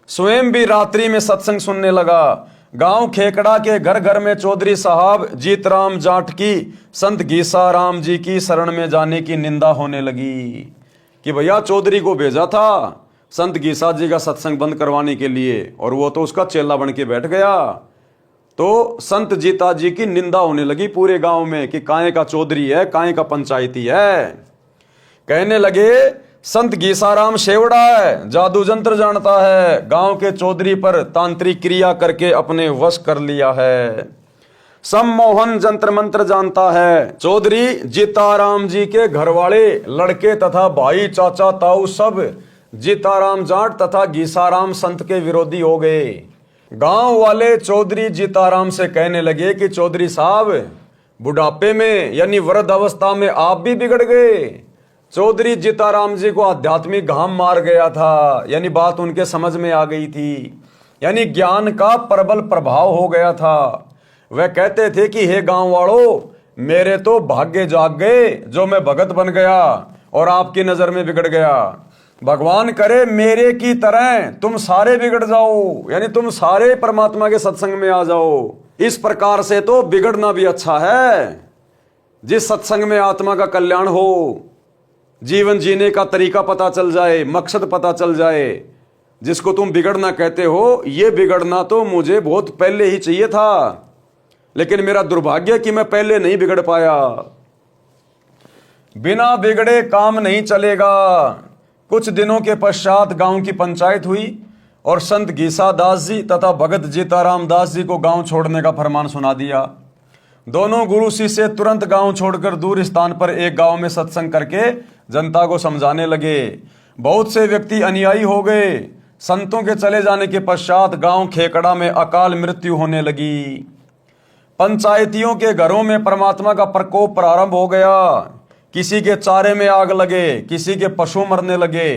स्वयं भी रात्रि में सत्संग सुनने लगा। गांव खेकड़ा के घर घर में चौधरी साहब जीतराम जाट की संत गीसा राम जी की शरण में जाने की निंदा होने लगी कि भैया चौधरी को भेजा था संत गीसा जी का सत्संग बंद करवाने के लिए और वो तो उसका चेला बन के बैठ गया। तो संत जीता जी की निंदा होने लगी पूरे गांव में कि काहे का चौधरी है, काहे का पंचायती है। कहने लगे संत गीसाराम शेवड़ा है, जादू जंत्र जानता है, गांव के चौधरी पर तांत्रिक क्रिया करके अपने वश कर लिया है, सम्मोहन जंत्र मंत्र जानता है। चौधरी जीताराम जी के घरवाले, लड़के तथा भाई, चाचा, ताऊ सब जीताराम जाट तथा गीसाराम संत के विरोधी हो गए। गांव वाले चौधरी जीताराम से कहने लगे कि चौधरी साहब, बुढ़ापे में यानी वृद्ध अवस्था में आप भी बिगड़ गए। चौधरी जीताराम जी को आध्यात्मिक घाम मार गया था, यानी बात उनके समझ में आ गई थी, यानी ज्ञान का प्रबल प्रभाव हो गया था। वह कहते थे कि हे गांव वालों, मेरे तो भाग्य जाग गए जो मैं भगत बन गया और आपकी नजर में बिगड़ गया। भगवान करे मेरे की तरह तुम सारे बिगड़ जाओ, यानी तुम सारे परमात्मा के सत्संग में आ जाओ। इस प्रकार से तो बिगड़ना भी अच्छा है। जिस सत्संग में आत्मा का कल्याण हो, जीवन जीने का तरीका पता चल जाए, मकसद पता चल जाए, जिसको तुम बिगड़ना कहते हो, ये बिगड़ना तो मुझे बहुत पहले ही चाहिए था, लेकिन मेरा दुर्भाग्य कि मैं पहले नहीं बिगड़ पाया। बिना बिगड़े काम नहीं चलेगा। कुछ दिनों के पश्चात गांव की पंचायत हुई और संत गीसा दास जी तथा भगत जीताराम दास जी को गांव छोड़ने का फरमान सुना दिया। दोनों गुरु शिष्य तुरंत गांव छोड़कर दूर स्थान पर एक गांव में सत्संग करके जनता को समझाने लगे। बहुत से व्यक्ति अनुयायी हो गए। संतों के चले जाने के पश्चात गांव खेकड़ा में अकाल मृत्यु होने लगी। पंचायतियों के घरों में परमात्मा का प्रकोप प्रारंभ हो गया। किसी के चारे में आग लगे, किसी के पशु मरने लगे,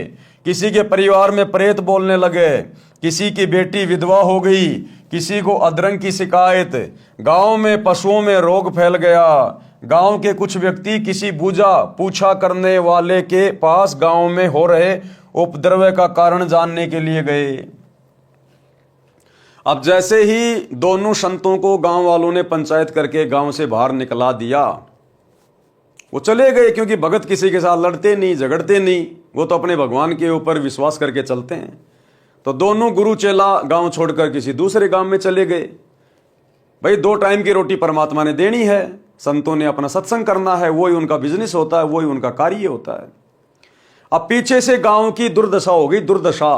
किसी के परिवार में प्रेत बोलने लगे, किसी की बेटी विधवा हो गई, किसी को अधरंग की शिकायत। गांव में पशुओं में रोग फैल गया। गांव के कुछ व्यक्ति किसी पूछा करने वाले के पास गांव में हो रहे उपद्रव का कारण जानने के लिए गए। अब जैसे ही दोनों संतों को गांव वालों ने पंचायत करके गांव से बाहर निकला दिया, वो चले गए, क्योंकि भगत किसी के साथ लड़ते नहीं, झगड़ते नहीं, वो तो अपने भगवान के ऊपर विश्वास करके चलते हैं। तो दोनों गुरु चेला गांव छोड़कर किसी दूसरे गांव में चले गए। भाई 2 टाइम की रोटी परमात्मा ने देनी है, संतों ने अपना सत्संग करना है, वही उनका बिजनेस होता है, वही उनका कार्य होता है। अब पीछे से गांव की दुर्दशा हो गई, दुर्दशा।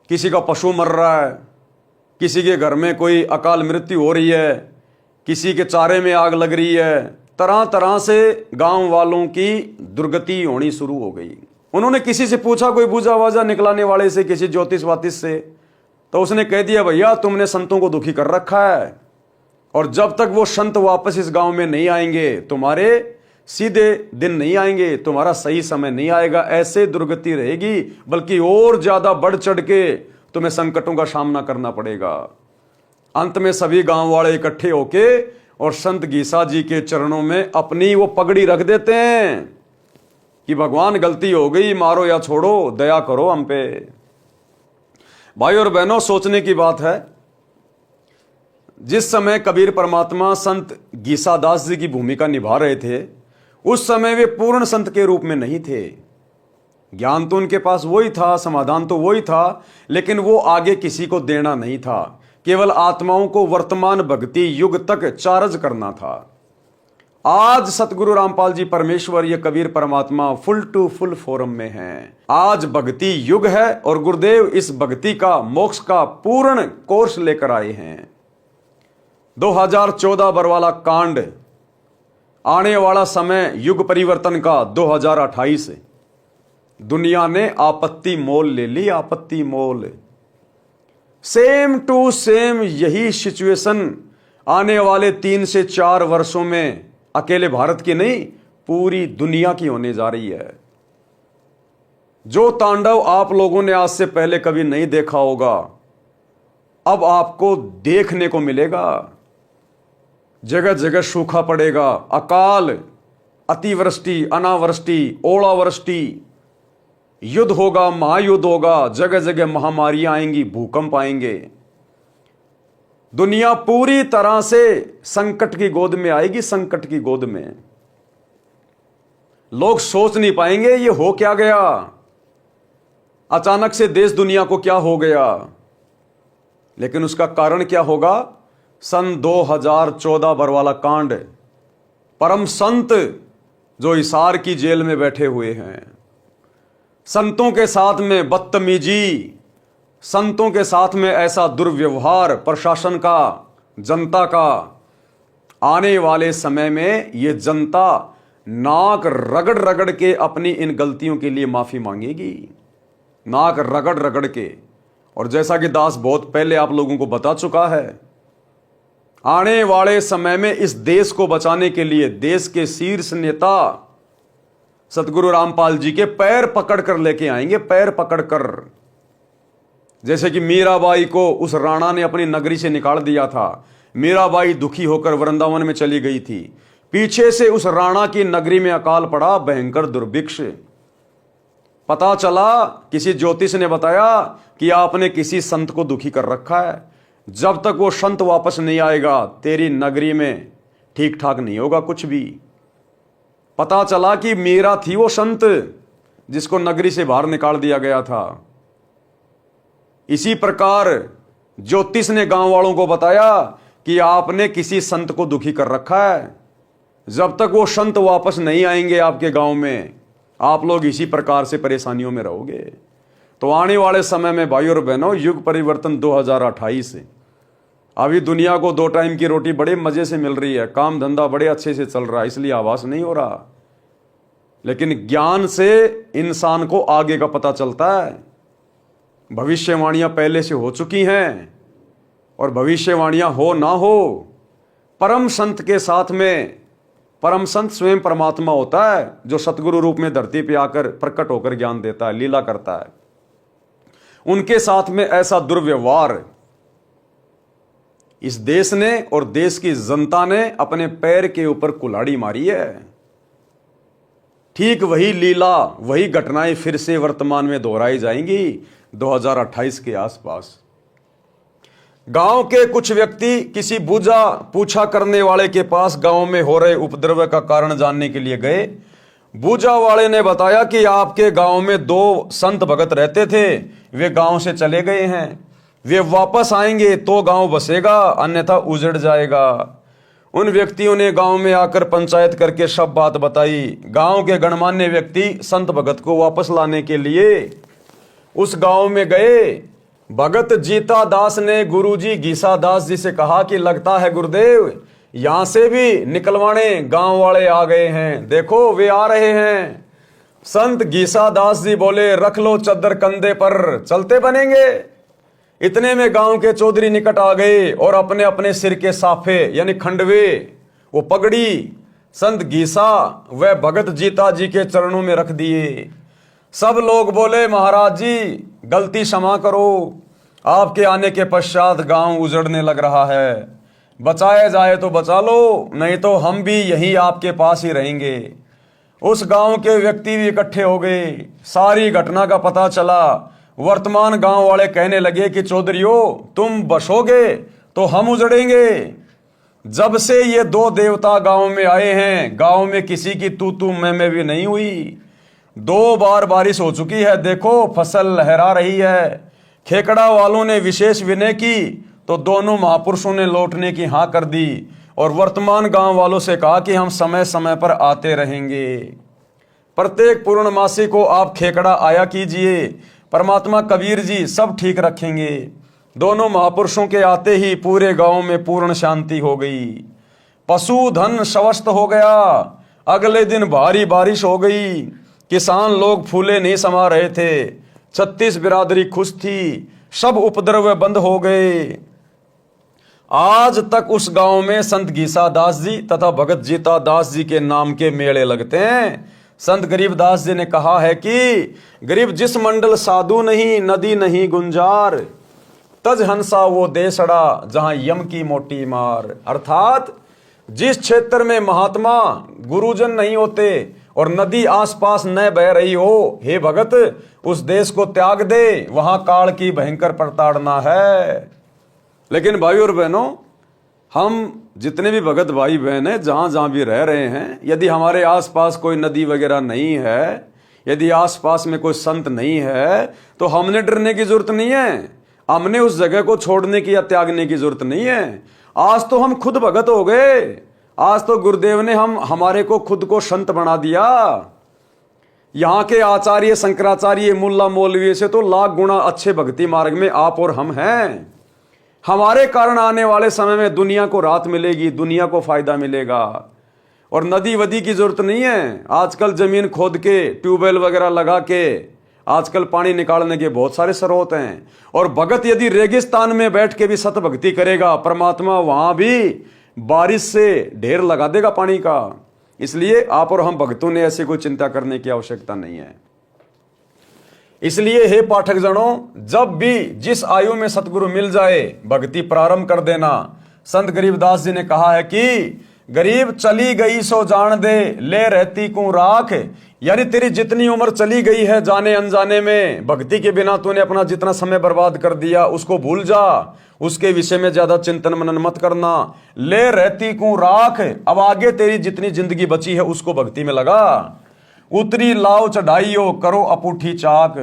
किसी का पशु मर रहा है, किसी के घर में कोई अकाल मृत्यु हो रही है, किसी के चारे में आग लग रही है, तरह तरह से गांव वालों की दुर्गति होनी शुरू हो गई। उन्होंने किसी से पूछा, कोई बूझा वाजा निकलाने वाले से, किसी ज्योतिष वातिश से, तो उसने कह दिया भैया तुमने संतों को दुखी कर रखा है, और जब तक वो संत वापस इस गांव में नहीं आएंगे, तुम्हारे सीधे दिन नहीं आएंगे, तुम्हारा सही समय नहीं आएगा, ऐसे दुर्गति रहेगी, बल्कि और ज्यादा बढ़ चढ़ के तुम्हें संकटों का सामना करना पड़ेगा। अंत में सभी गांव वाले इकट्ठे होके और संत गीसा जी के चरणों में अपनी वो पगड़ी रख देते हैं कि भगवान गलती हो गई, मारो या छोड़ो, दया करो हम पे। भाई और बहनों, सोचने की बात है, जिस समय कबीर परमात्मा संत गीसादास जी की भूमिका निभा रहे थे, उस समय वे पूर्ण संत के रूप में नहीं थे। ज्ञान तो उनके पास वही था, समाधान तो वही था, लेकिन वो आगे किसी को देना नहीं था, केवल आत्माओं को वर्तमान भक्ति युग तक चार्ज करना था। आज सतगुरु रामपाल जी परमेश्वर, ये कबीर परमात्मा फुल टू फुल फॉर्म में हैं। आज भक्ति युग है और गुरुदेव इस भक्ति का, मोक्ष का पूर्ण कोर्स लेकर आए हैं। 2014 बरवाला कांड, आने वाला समय युग परिवर्तन का 2028। दुनिया ने आपत्ति मोल ले ली, आपत्ति मोल। सेम टू सेम यही सिचुएशन आने वाले 3 से 4 वर्षों में अकेले भारत की नहीं, पूरी दुनिया की होने जा रही है। जो तांडव आप लोगों ने आज से पहले कभी नहीं देखा होगा, अब आपको देखने को मिलेगा। जगह जगह सूखा पड़ेगा, अकाल, अतिवृष्टि, अनावृष्टि, ओलावृष्टि, युद्ध होगा, महायुद्ध होगा, जगह जगह महामारियां आएंगी, भूकंप आएंगे। दुनिया पूरी तरह से संकट की गोद में आएगी, संकट की गोद में। लोग सोच नहीं पाएंगे ये हो क्या गया, अचानक से देश दुनिया को क्या हो गया। लेकिन उसका कारण क्या होगा? सन 2014 बरवाला कांड। परम संत जो हिसार की जेल में बैठे हुए हैं, संतों के साथ में बदतमीजी, संतों के साथ में ऐसा दुर्व्यवहार प्रशासन का, जनता का। आने वाले समय में ये जनता नाक रगड़ रगड़ के अपनी इन गलतियों के लिए माफी मांगेगी, नाक रगड़ रगड़ के। और जैसा कि दास बहुत पहले आप लोगों को बता चुका है, आने वाले समय में इस देश को बचाने के लिए देश के शीर्ष नेता सतगुरु रामपाल जी के पैर पकड़ कर लेके आएंगे, पैर पकड़ कर। जैसे कि मीराबाई को उस राणा ने अपनी नगरी से निकाल दिया था। मीराबाई दुखी होकर वृंदावन में चली गई थी, पीछे से उस राणा की नगरी में अकाल पड़ा, भयंकर दुर्भिक्ष। पता चला, किसी ज्योतिष ने बताया कि आपने किसी संत को दुखी कर रखा है, जब तक वो संत वापस नहीं आएगा तेरी नगरी में ठीक ठाक नहीं होगा कुछ भी। पता चला कि मीरा थी वो संत जिसको नगरी से बाहर निकाल दिया गया था। इसी प्रकार ज्योतिष ने गांव वालों को बताया कि आपने किसी संत को दुखी कर रखा है, जब तक वो संत वापस नहीं आएंगे आपके गांव में, आप लोग इसी प्रकार से परेशानियों में रहोगे। तो आने वाले समय में भाई और बहनों, युग परिवर्तन 2028। अभी दुनिया को 2 टाइम की रोटी बड़े मजे से मिल रही है, काम धंधा बड़े अच्छे से चल रहा है, इसलिए आवास नहीं हो रहा। लेकिन ज्ञान से इंसान को आगे का पता चलता है। भविष्यवाणियां पहले से हो चुकी हैं, और भविष्यवाणियां हो ना हो, परम संत के साथ में, परम संत स्वयं परमात्मा होता है जो सतगुरु रूप में धरती पे आकर प्रकट होकर ज्ञान देता है, लीला करता है। उनके साथ में ऐसा दुर्व्यवहार इस देश ने और देश की जनता ने अपने पैर के ऊपर कुल्हाड़ी मारी है। ठीक वही लीला, वही घटनाएं फिर से वर्तमान में दोहराई जाएंगी 2028 के आसपास। गांव के कुछ व्यक्ति किसी बूझा पूछा करने वाले के पास गांव में हो रहे उपद्रव का कारण जानने के लिए गए। बूझा वाले ने बताया कि आपके गांव में 2 संत भगत रहते थे, वे गांव से चले गए हैं, वे वापस आएंगे तो गांव बसेगा, अन्यथा उजड़ जाएगा। उन व्यक्तियों ने गांव में आकर पंचायत करके सब बात बताई। गांव के गणमान्य व्यक्ति संत भगत को वापस लाने के लिए उस गांव में गए। भगत जीता दास ने गुरुजी गीसा दास जी से कहा कि लगता है गुरुदेव यहां से भी निकलवाने गांव वाले आ गए हैं, देखो वे आ रहे हैं। संत गीसा दास जी बोले, रख लो चद्दर कंधे पर, चलते बनेंगे। इतने में गांव के चौधरी निकट आ गए और अपने अपने सिर के साफे यानी खंडवे, वो पगड़ी संत गीसा व भगत जीता जी के चरणों में रख दिए। सब लोग बोले, महाराज जी गलती क्षमा करो, आपके आने के पश्चात गांव उजड़ने लग रहा है, बचाया जाए तो बचा लो, नहीं तो हम भी यहीं आपके पास ही रहेंगे। उस गांव के व्यक्ति भी इकट्ठे हो गए। सारी घटना का पता चला। वर्तमान गांव वाले कहने लगे कि चौधरियों, तुम बसोगे तो हम उजड़ेंगे। जब से ये दो देवता गांव में आए हैं, गांव में किसी की तू मैं भी नहीं हुई। 2 बार बारिश हो चुकी है, देखो फसल लहरा रही है। खेकड़ा वालों ने विशेष विनय की तो दोनों महापुरुषों ने लौटने की हाँ कर दी और वर्तमान गांव वालों से कहा कि हम समय समय पर आते रहेंगे। प्रत्येक पूर्णमासी को आप खेकड़ा आया कीजिए, परमात्मा कबीर जी सब ठीक रखेंगे। दोनों महापुरुषों के आते ही पूरे गांव में पूर्ण शांति हो गई। पशुधन स्वस्थ हो गया। अगले दिन भारी बारिश हो गई। किसान लोग फूले नहीं समा रहे थे। 36 बिरादरी खुश थी। सब उपद्रव बंद हो गए। आज तक उस गांव में संत गीसा दास जी तथा भगत जीता दास जी के नाम के मेले लगते हैं। संत गरीबदास जी ने कहा है कि गरीब जिस मंडल साधु नहीं, नदी नहीं गुंजार, तज हंसा वो देसड़ा जहां यम की मोटी मार। अर्थात जिस क्षेत्र में महात्मा गुरुजन नहीं होते और नदी आसपास न बह रही हो, हे भगत उस देश को त्याग दे, वहां काल की भयंकर प्रताड़ना है। लेकिन भाई और बहनों, हम जितने भी भगत भाई बहन हैं, जहां जहां भी रह रहे हैं, यदि हमारे आसपास कोई नदी वगैरह नहीं है, यदि आसपास में कोई संत नहीं है, तो हमने डरने की जरूरत नहीं है। हमने उस जगह को छोड़ने की या त्यागने की जरूरत नहीं है। आज तो हम खुद भगत हो गए। आज तो गुरुदेव ने हमारे को खुद को संत बना दिया। यहाँ के आचार्य शंकराचार्य मुल्ला मौलवी से तो लाख गुना अच्छे भक्ति मार्ग में आप और हम हैं। हमारे कारण आने वाले समय में दुनिया को राहत मिलेगी, दुनिया को फायदा मिलेगा। और नदी वदी की जरूरत नहीं है। आजकल जमीन खोद के ट्यूबवेल वगैरह लगा के आजकल पानी निकालने के बहुत सारे स्रोत हैं। और भगत यदि रेगिस्तान में बैठ के भी सत भक्ति करेगा, परमात्मा वहां भी बारिश से ढेर लगा देगा पानी का। इसलिए आप और हम भक्तों ने ऐसी कोई चिंता करने की आवश्यकता नहीं है। इसलिए हे पाठक जनों, जब भी जिस आयु में सतगुरु मिल जाए, भक्ति प्रारंभ कर देना। संत गरीबदास जी ने कहा है कि गरीब चली गई सो जान दे, ले रहती को राख। यानी तेरी जितनी उम्र चली गई है जाने अनजाने में, भक्ति के बिना तूने अपना जितना समय बर्बाद कर दिया उसको भूल जा। उसके विषय में ज्यादा चिंतन मनन मत करना। ले रहती को राख। अब आगे तेरी जितनी जिंदगी बची है उसको भक्ति में लगा। उतरी लाव चढ़ाइयो करो अपूठी चाक।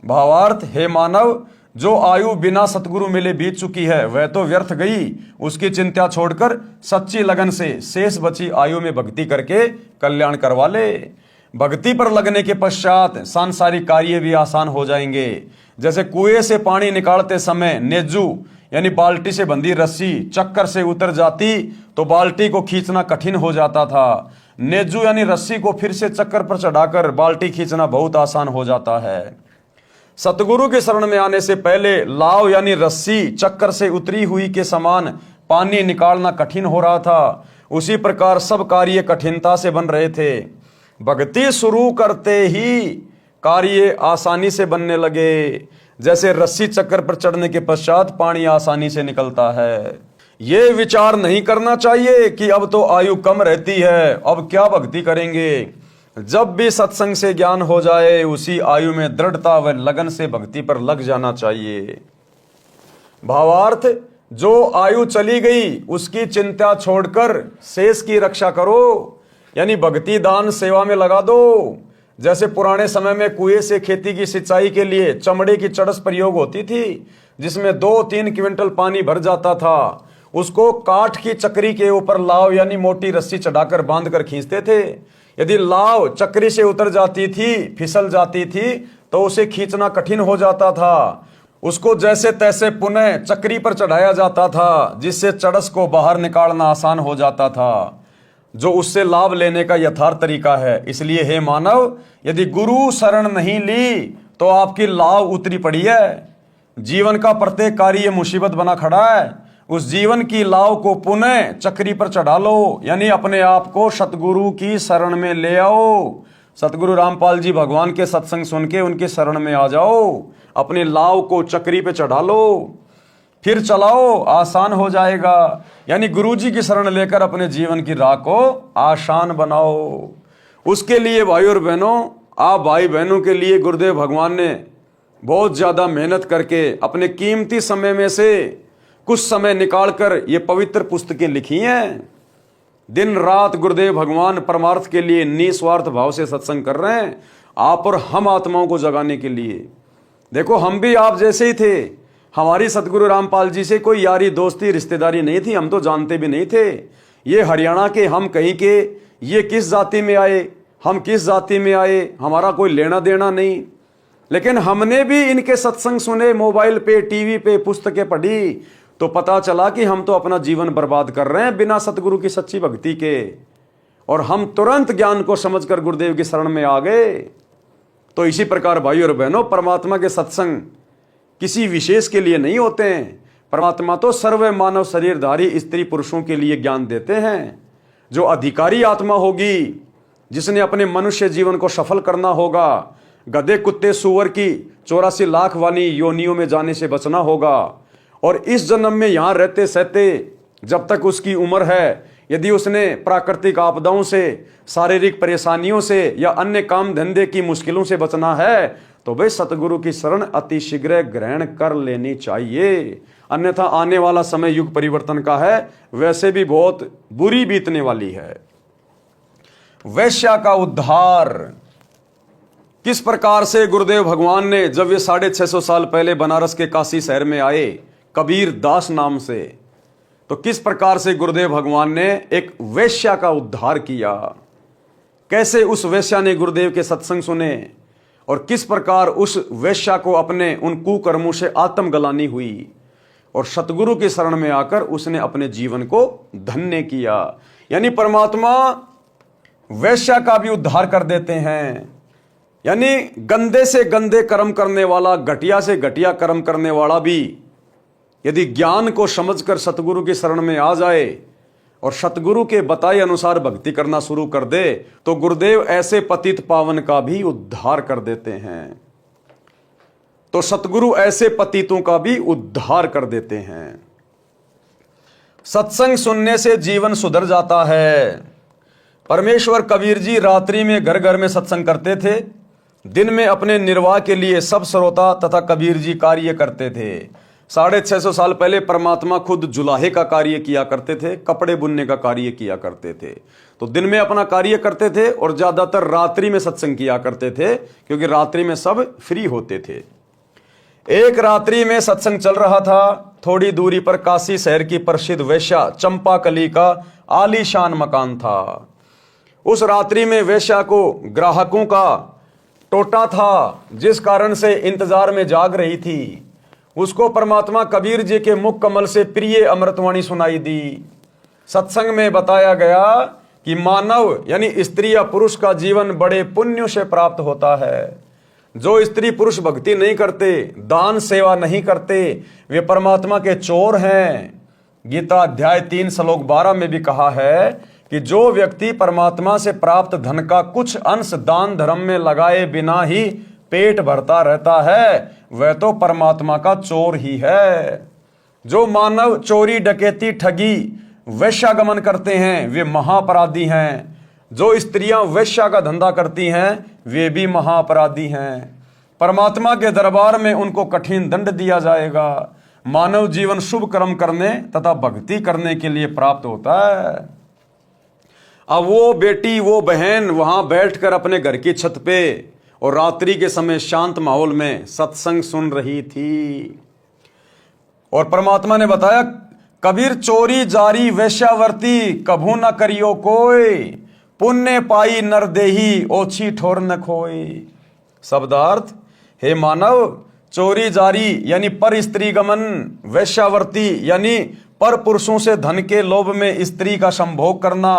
भावार्थ, हे मानव, जो आयु बिना सतगुरु मिले बीत चुकी है वह तो व्यर्थ गई। उसकी चिंता छोड़कर सच्ची लगन से शेष बची आयु में भक्ति करके कल्याण करवा ले। भक्ति पर लगने के पश्चात सांसारिक कार्य भी आसान हो जाएंगे। जैसे कुएं से पानी निकालते समय नेजू यानी बाल्टी से बंधी रस्सी चक्कर से उतर जाती तो बाल्टी को खींचना कठिन हो जाता था। नेजू यानी रस्सी को फिर से चक्कर पर चढ़ाकर बाल्टी खींचना बहुत आसान हो जाता है। सतगुरु के शरण में आने से पहले लाव यानी रस्सी चक्कर से उतरी हुई के समान पानी निकालना कठिन हो रहा था। उसी प्रकार सब कार्य कठिनता से बन रहे थे। भक्ति शुरू करते ही कार्य आसानी से बनने लगे। जैसे रस्सी चक्कर पर चढ़ने के पश्चात पानी आसानी से निकलता है। ये विचार नहीं करना चाहिए कि अब तो आयु कम रहती है, अब क्या भक्ति करेंगे। जब भी सत्संग से ज्ञान हो जाए उसी आयु में दृढ़ता व लगन से भक्ति पर लग जाना चाहिए। भावार्थ, जो आयु चली गई उसकी चिंता छोड़कर शेष की रक्षा करो, यानी भक्ति दान सेवा में लगा दो। जैसे पुराने समय में कुएं से खेती की सिंचाई के लिए चमड़े की चड़स प्रयोग होती थी, जिसमें 2-3 क्विंटल पानी भर जाता था। उसको काठ की चक्री के ऊपर लाव यानी मोटी रस्सी चढ़ाकर बांधकर खींचते थे। यदि लाव चक्री से उतर जाती थी, फिसल जाती थी, तो उसे खींचना कठिन हो जाता था। उसको जैसे तैसे पुनः चक्री पर चढ़ाया जाता था, जिससे चड़स को बाहर निकालना आसान हो जाता था, जो उससे लाभ लेने का यथार्थ तरीका है। इसलिए हे मानव, यदि गुरु शरण नहीं ली तो आपकी लाव उतरी पड़ी है। जीवन का प्रत्येक कार्य मुसीबत बना खड़ा है। उस जीवन की लाव को पुनः चक्री पर चढ़ा लो, यानी अपने आप को सतगुरु की शरण में ले आओ। सतगुरु रामपाल जी भगवान के सत्संग सुन के उनके शरण में आ जाओ। अपनी लाव को चक्री पे चढ़ा लो, फिर चलाओ, आसान हो जाएगा। यानी गुरु जी की शरण लेकर अपने जीवन की राह को आसान बनाओ। उसके लिए भाई और बहनों, आप भाई बहनों के लिए गुरुदेव भगवान ने बहुत ज़्यादा मेहनत करके अपने कीमती समय में से कुछ समय निकालकर ये पवित्र पुस्तकें लिखी हैं। दिन रात गुरुदेव भगवान परमार्थ के लिए निस्वार्थ भाव से सत्संग कर रहे हैं, आप और हम आत्माओं को जगाने के लिए। देखो, हम भी आप जैसे ही थे। हमारी सतगुरु रामपाल जी से कोई यारी दोस्ती रिश्तेदारी नहीं थी, हम तो जानते भी नहीं थे। ये हरियाणा के, हम कहीं के, ये किस जाति में आए, हम किस जाति में आए, हमारा कोई लेना देना नहीं। लेकिन हमने भी इनके सत्संग सुने, मोबाइल पे, टीवी पे, पुस्तकें पढ़ी, तो पता चला कि हम तो अपना जीवन बर्बाद कर रहे हैं बिना सतगुरु की सच्ची भक्ति के। और हम तुरंत ज्ञान को समझकर गुरुदेव की शरण में आ गए। तो इसी प्रकार भाई और बहनों, परमात्मा के सत्संग किसी विशेष के लिए नहीं होते हैं। परमात्मा तो सर्व मानव शरीरधारी स्त्री पुरुषों के लिए ज्ञान देते हैं। जो अधिकारी आत्मा होगी, जिसने अपने मनुष्य जीवन को सफल करना होगा, गधे कुत्ते सूअर की 84 लाख वाली योनियों में जाने से बचना होगा। और इस जन्म में यहाँ रहते सहते जब तक उसकी उम्र है, यदि उसने प्राकृतिक आपदाओं से, शारीरिक परेशानियों से या अन्य काम धंधे की मुश्किलों से बचना है, तो भाई सतगुरु की शरण अति शीघ्र ग्रहण कर लेनी चाहिए। अन्यथा आने वाला समय युग परिवर्तन का है, वैसे भी बहुत बुरी बीतने वाली है। वैश्या का उद्धार किस प्रकार से गुरुदेव भगवान ने, जब ये 650 साल पहले बनारस के काशी शहर में आए कबीर दास नाम से, तो किस प्रकार से गुरुदेव भगवान ने एक वैश्या का उद्धार किया। कैसे उस वैश्या ने गुरुदेव के सत्संग सुने और किस प्रकार उस वैश्या को अपने उन कुकर्मों से आत्मग्लानि हुई और सतगुरु की शरण में आकर उसने अपने जीवन को धन्य किया। यानी परमात्मा वैश्या का भी उद्धार कर देते हैं। यानी गंदे से गंदे कर्म करने वाला, घटिया से घटिया कर्म करने वाला भी यदि ज्ञान को समझकर सतगुरु की शरण में आ जाए और सतगुरु के बताए अनुसार भक्ति करना शुरू कर दे, तो गुरुदेव ऐसे पतित पावन का भी उद्धार कर देते हैं। तो सतगुरु ऐसे पतितों का भी उद्धार कर देते हैं। सत्संग सुनने से जीवन सुधर जाता है। परमेश्वर कबीर जी रात्रि में घर घर में सत्संग करते थे, दिन में अपने निर्वाह के लिए सब श्रोता तथा कबीर जी कार्य करते थे। 650 साल पहले परमात्मा खुद जुलाहे का कार्य किया करते थे, कपड़े बुनने का कार्य किया करते थे। तो दिन में अपना कार्य करते थे और ज्यादातर रात्रि में सत्संग किया करते थे, क्योंकि रात्रि में सब फ्री होते थे। एक रात्रि में सत्संग चल रहा था। थोड़ी दूरी पर काशी शहर की प्रसिद्ध वेश्या चंपाकली का आलीशान मकान था। उस रात्रि में वेश्या को ग्राहकों का टोटा था, जिस कारण से इंतजार में जाग रही थी। उसको परमात्मा कबीर जी के मुख कमल से प्रिय अमृतवाणी सुनाई दी। सत्संग में बताया गया कि मानव यानी स्त्री या पुरुष का जीवन बड़े पुण्यों से प्राप्त होता है। जो स्त्री पुरुष भक्ति नहीं करते, दान सेवा नहीं करते, वे परमात्मा के चोर हैं। गीता अध्याय 3 श्लोक 12 में भी कहा है कि जो व्यक्ति परमात्मा से प्राप्त धन का कुछ अंश दान धर्म में लगाए बिना ही पेट भरता रहता है, वह तो परमात्मा का चोर ही है। जो मानव चोरी, डकैती, ठगी, वैश्यागमन करते हैं, वे महाअपराधी हैं। जो स्त्रियां वैश्या का धंधा करती हैं, वे भी महाअपराधी हैं। परमात्मा के दरबार में उनको कठिन दंड दिया जाएगा। मानव जीवन शुभ कर्म करने तथा भक्ति करने के लिए प्राप्त होता है। अब वो बेटी, वो बहन वहां बैठकर अपने घर की छत पे और रात्रि के समय शांत माहौल में सत्संग सुन रही थी। और परमात्मा ने बताया, कबीर चोरी जारी वैश्यावर्ती कभू न करियो कोई, पुण्य पाई नर देही ओछी ठोर न खोई। शब्दार्थ, हे मानव, चोरी जारी यानी पर स्त्री गमन, वैश्यावर्ती यानी पर पुरुषों से धन के लोभ में स्त्री का संभोग करना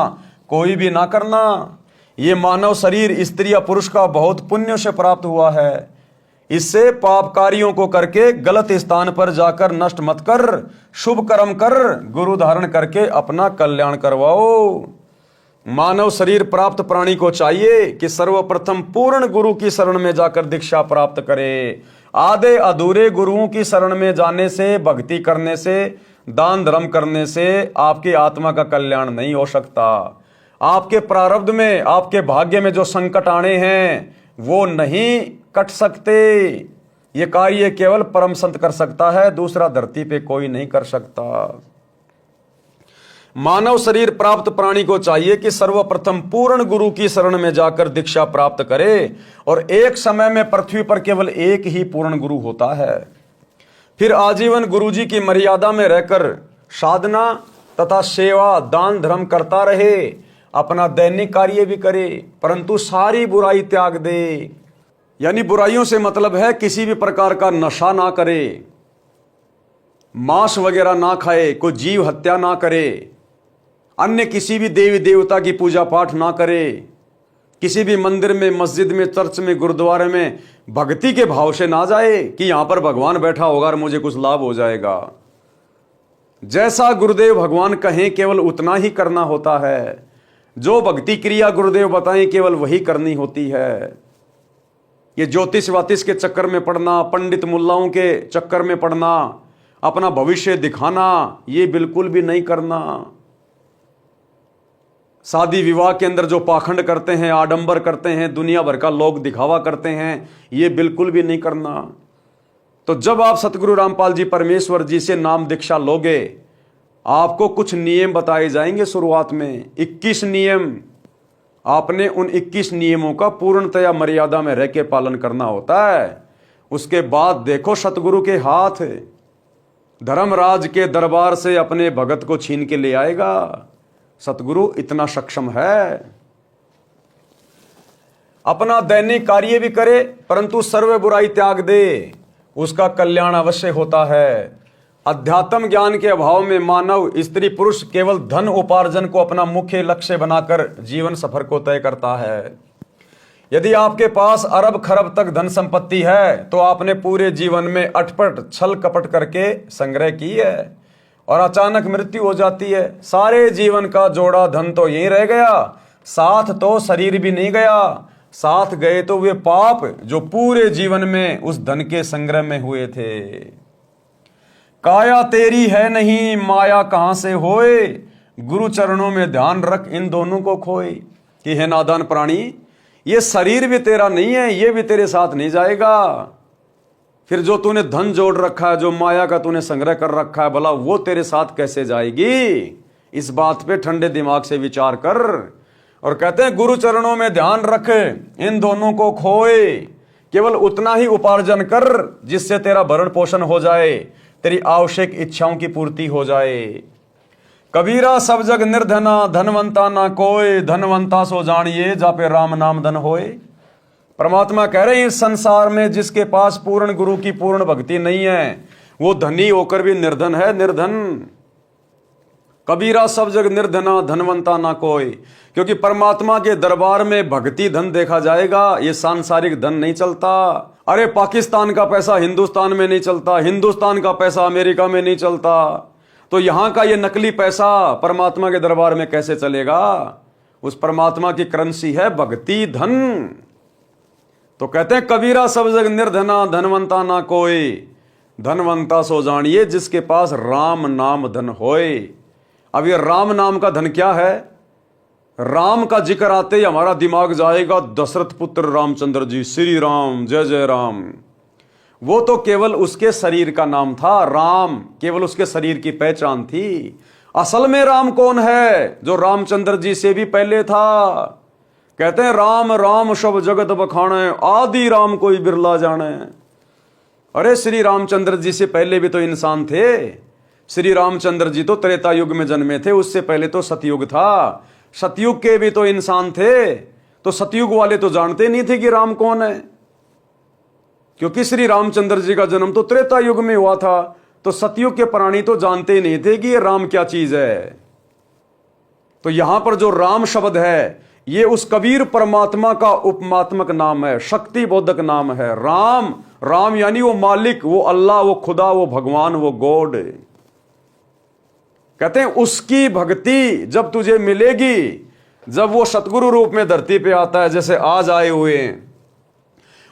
कोई भी ना करना। ये मानव शरीर स्त्री या पुरुष का बहुत पुण्य से प्राप्त हुआ है। इससे पाप कार्यों को करके गलत स्थान पर जाकर नष्ट मत कर, शुभ कर्म कर, गुरु धारण करके अपना कल्याण करवाओ। मानव शरीर प्राप्त प्राणी को चाहिए कि सर्वप्रथम पूर्ण गुरु की शरण में जाकर दीक्षा प्राप्त करे। आधे अधूरे गुरुओं की शरण में जाने से, भक्ति करने से, दान धर्म करने से आपकी आत्मा का कल्याण नहीं हो सकता। आपके प्रारब्ध में, आपके भाग्य में जो संकट आने हैं वो नहीं कट सकते। ये कार्य केवल परम संत कर सकता है, दूसरा धरती पे कोई नहीं कर सकता। मानव शरीर प्राप्त प्राणी को चाहिए कि सर्वप्रथम पूर्ण गुरु की शरण में जाकर दीक्षा प्राप्त करे, और एक समय में पृथ्वी पर केवल एक ही पूर्ण गुरु होता है। फिर आजीवन गुरु जी की मर्यादा में रहकर साधना तथा सेवा दान धर्म करता रहे, अपना दैनिक कार्य भी करे, परंतु सारी बुराई त्याग दे। यानी बुराइयों से मतलब है किसी भी प्रकार का नशा ना करे, मांस वगैरह ना खाए, कोई जीव हत्या ना करे, अन्य किसी भी देवी देवता की पूजा पाठ ना करे, किसी भी मंदिर में, मस्जिद में, चर्च में, गुरुद्वारे में भक्ति के भाव से ना जाए कि यहां पर भगवान बैठा होगा और मुझे कुछ लाभ हो जाएगा। जैसा गुरुदेव भगवान कहें केवल उतना ही करना होता है। जो भक्ति क्रिया गुरुदेव बताएं केवल वही करनी होती है। ये ज्योतिष वातिश के चक्कर में पड़ना, पंडित मुल्लाओं के चक्कर में पड़ना, अपना भविष्य दिखाना, ये बिल्कुल भी नहीं करना। शादी विवाह के अंदर जो पाखंड करते हैं, आडंबर करते हैं, दुनिया भर का लोग दिखावा करते हैं, ये बिल्कुल भी नहीं करना। तो जब आप सतगुरु रामपाल जी परमेश्वर जी से नाम दीक्षा लोगे, आपको कुछ नियम बताए जाएंगे। शुरुआत में 21 नियम, आपने उन 21 नियमों का पूर्णतया मर्यादा में रह के पालन करना होता है। उसके बाद देखो सतगुरु के हाथ धर्मराज के दरबार से अपने भगत को छीन के ले आएगा। सतगुरु इतना सक्षम है। अपना दैनिक कार्य भी करे परंतु सर्व बुराई त्याग दे, उसका कल्याण अवश्य होता है। अध्यात्म ज्ञान के अभाव में मानव, स्त्री पुरुष केवल धन उपार्जन को अपना मुख्य लक्ष्य बनाकर जीवन सफर को तय करता है। यदि आपके पास अरब खरब तक धन संपत्ति है तो आपने पूरे जीवन में अटपट छल कपट करके संग्रह की है और अचानक मृत्यु हो जाती है। सारे जीवन का जोड़ा धन तो यहीं रह गया, साथ तो शरीर भी नहीं गया, साथ गए तो वे पाप जो पूरे जीवन में उस धन के संग्रह में हुए थे। काया तेरी है नहीं, माया कहां से होए, गुरु चरणों में ध्यान रख इन दोनों को खोए। कि है नादान प्राणी, ये शरीर भी तेरा नहीं है, ये भी तेरे साथ नहीं जाएगा। फिर जो तूने धन जोड़ रखा है, जो माया का तूने संग्रह कर रखा है, भला वो तेरे साथ कैसे जाएगी? इस बात पे ठंडे दिमाग से विचार कर। और कहते हैं गुरु चरणों में ध्यान रख इन दोनों को खोए, केवल उतना ही उपार्जन कर जिससे तेरा भरण पोषण हो जाए, तेरी आवश्यक इच्छाओं की पूर्ति हो जाए। कबीरा सब जग निर्धना, धनवंता ना कोई, धनवंता सो जानिए जा पे राम नाम धन होए। परमात्मा कह रहे हैं इस संसार में जिसके पास पूर्ण गुरु की पूर्ण भक्ति नहीं है, वो धनी होकर भी निर्धन है, निर्धन। कबीरा सब जग निर्धना, धनवंता ना कोई। क्योंकि परमात्मा के दरबार में भक्ति धन देखा जाएगा, ये सांसारिक धन नहीं चलता। अरे पाकिस्तान का पैसा हिंदुस्तान में नहीं चलता, हिंदुस्तान का पैसा अमेरिका में नहीं चलता, तो यहां का ये नकली पैसा परमात्मा के दरबार में कैसे चलेगा? उस परमात्मा की करेंसी है भक्ति धन। तो कहते हैं कबीरा सब जग निर्धना, धनवंता ना कोई, धनवंता सो जानिए जिसके पास राम नाम धन होए। अब ये राम नाम का धन क्या है? राम का जिक्र आते ही हमारा दिमाग जाएगा दशरथ पुत्र रामचंद्र जी, श्री राम, जय जय राम। वो तो केवल उसके शरीर का नाम था, राम केवल उसके शरीर की पहचान थी। असल में राम कौन है? जो रामचंद्र जी से भी पहले था। कहते हैं राम राम सब जगत बखाने, आदि राम कोई बिरला जाने। अरे श्री रामचंद्र जी से पहले भी तो इंसान थे। श्री रामचंद्र जी तो त्रेता युग में जन्मे थे, उससे पहले तो सतयुग था। सतयुग के भी तो इंसान थे, तो सतयुग वाले तो जानते नहीं थे कि राम कौन है, क्योंकि श्री रामचंद्र जी का जन्म तो त्रेता युग में हुआ था। तो सतयुग के प्राणी तो जानते ही नहीं थे कि ये राम क्या चीज है। तो यहां पर जो राम शब्द है ये उस कबीर परमात्मा का उपमात्मक नाम है, शक्ति बोधक नाम है। राम, राम यानी वो मालिक, वो अल्लाह, वो खुदा, वो भगवान, वो गॉड। कहते हैं उसकी भक्ति जब तुझे मिलेगी, जब वो सतगुरु रूप में धरती पे आता है जैसे आज आए हुए हैं,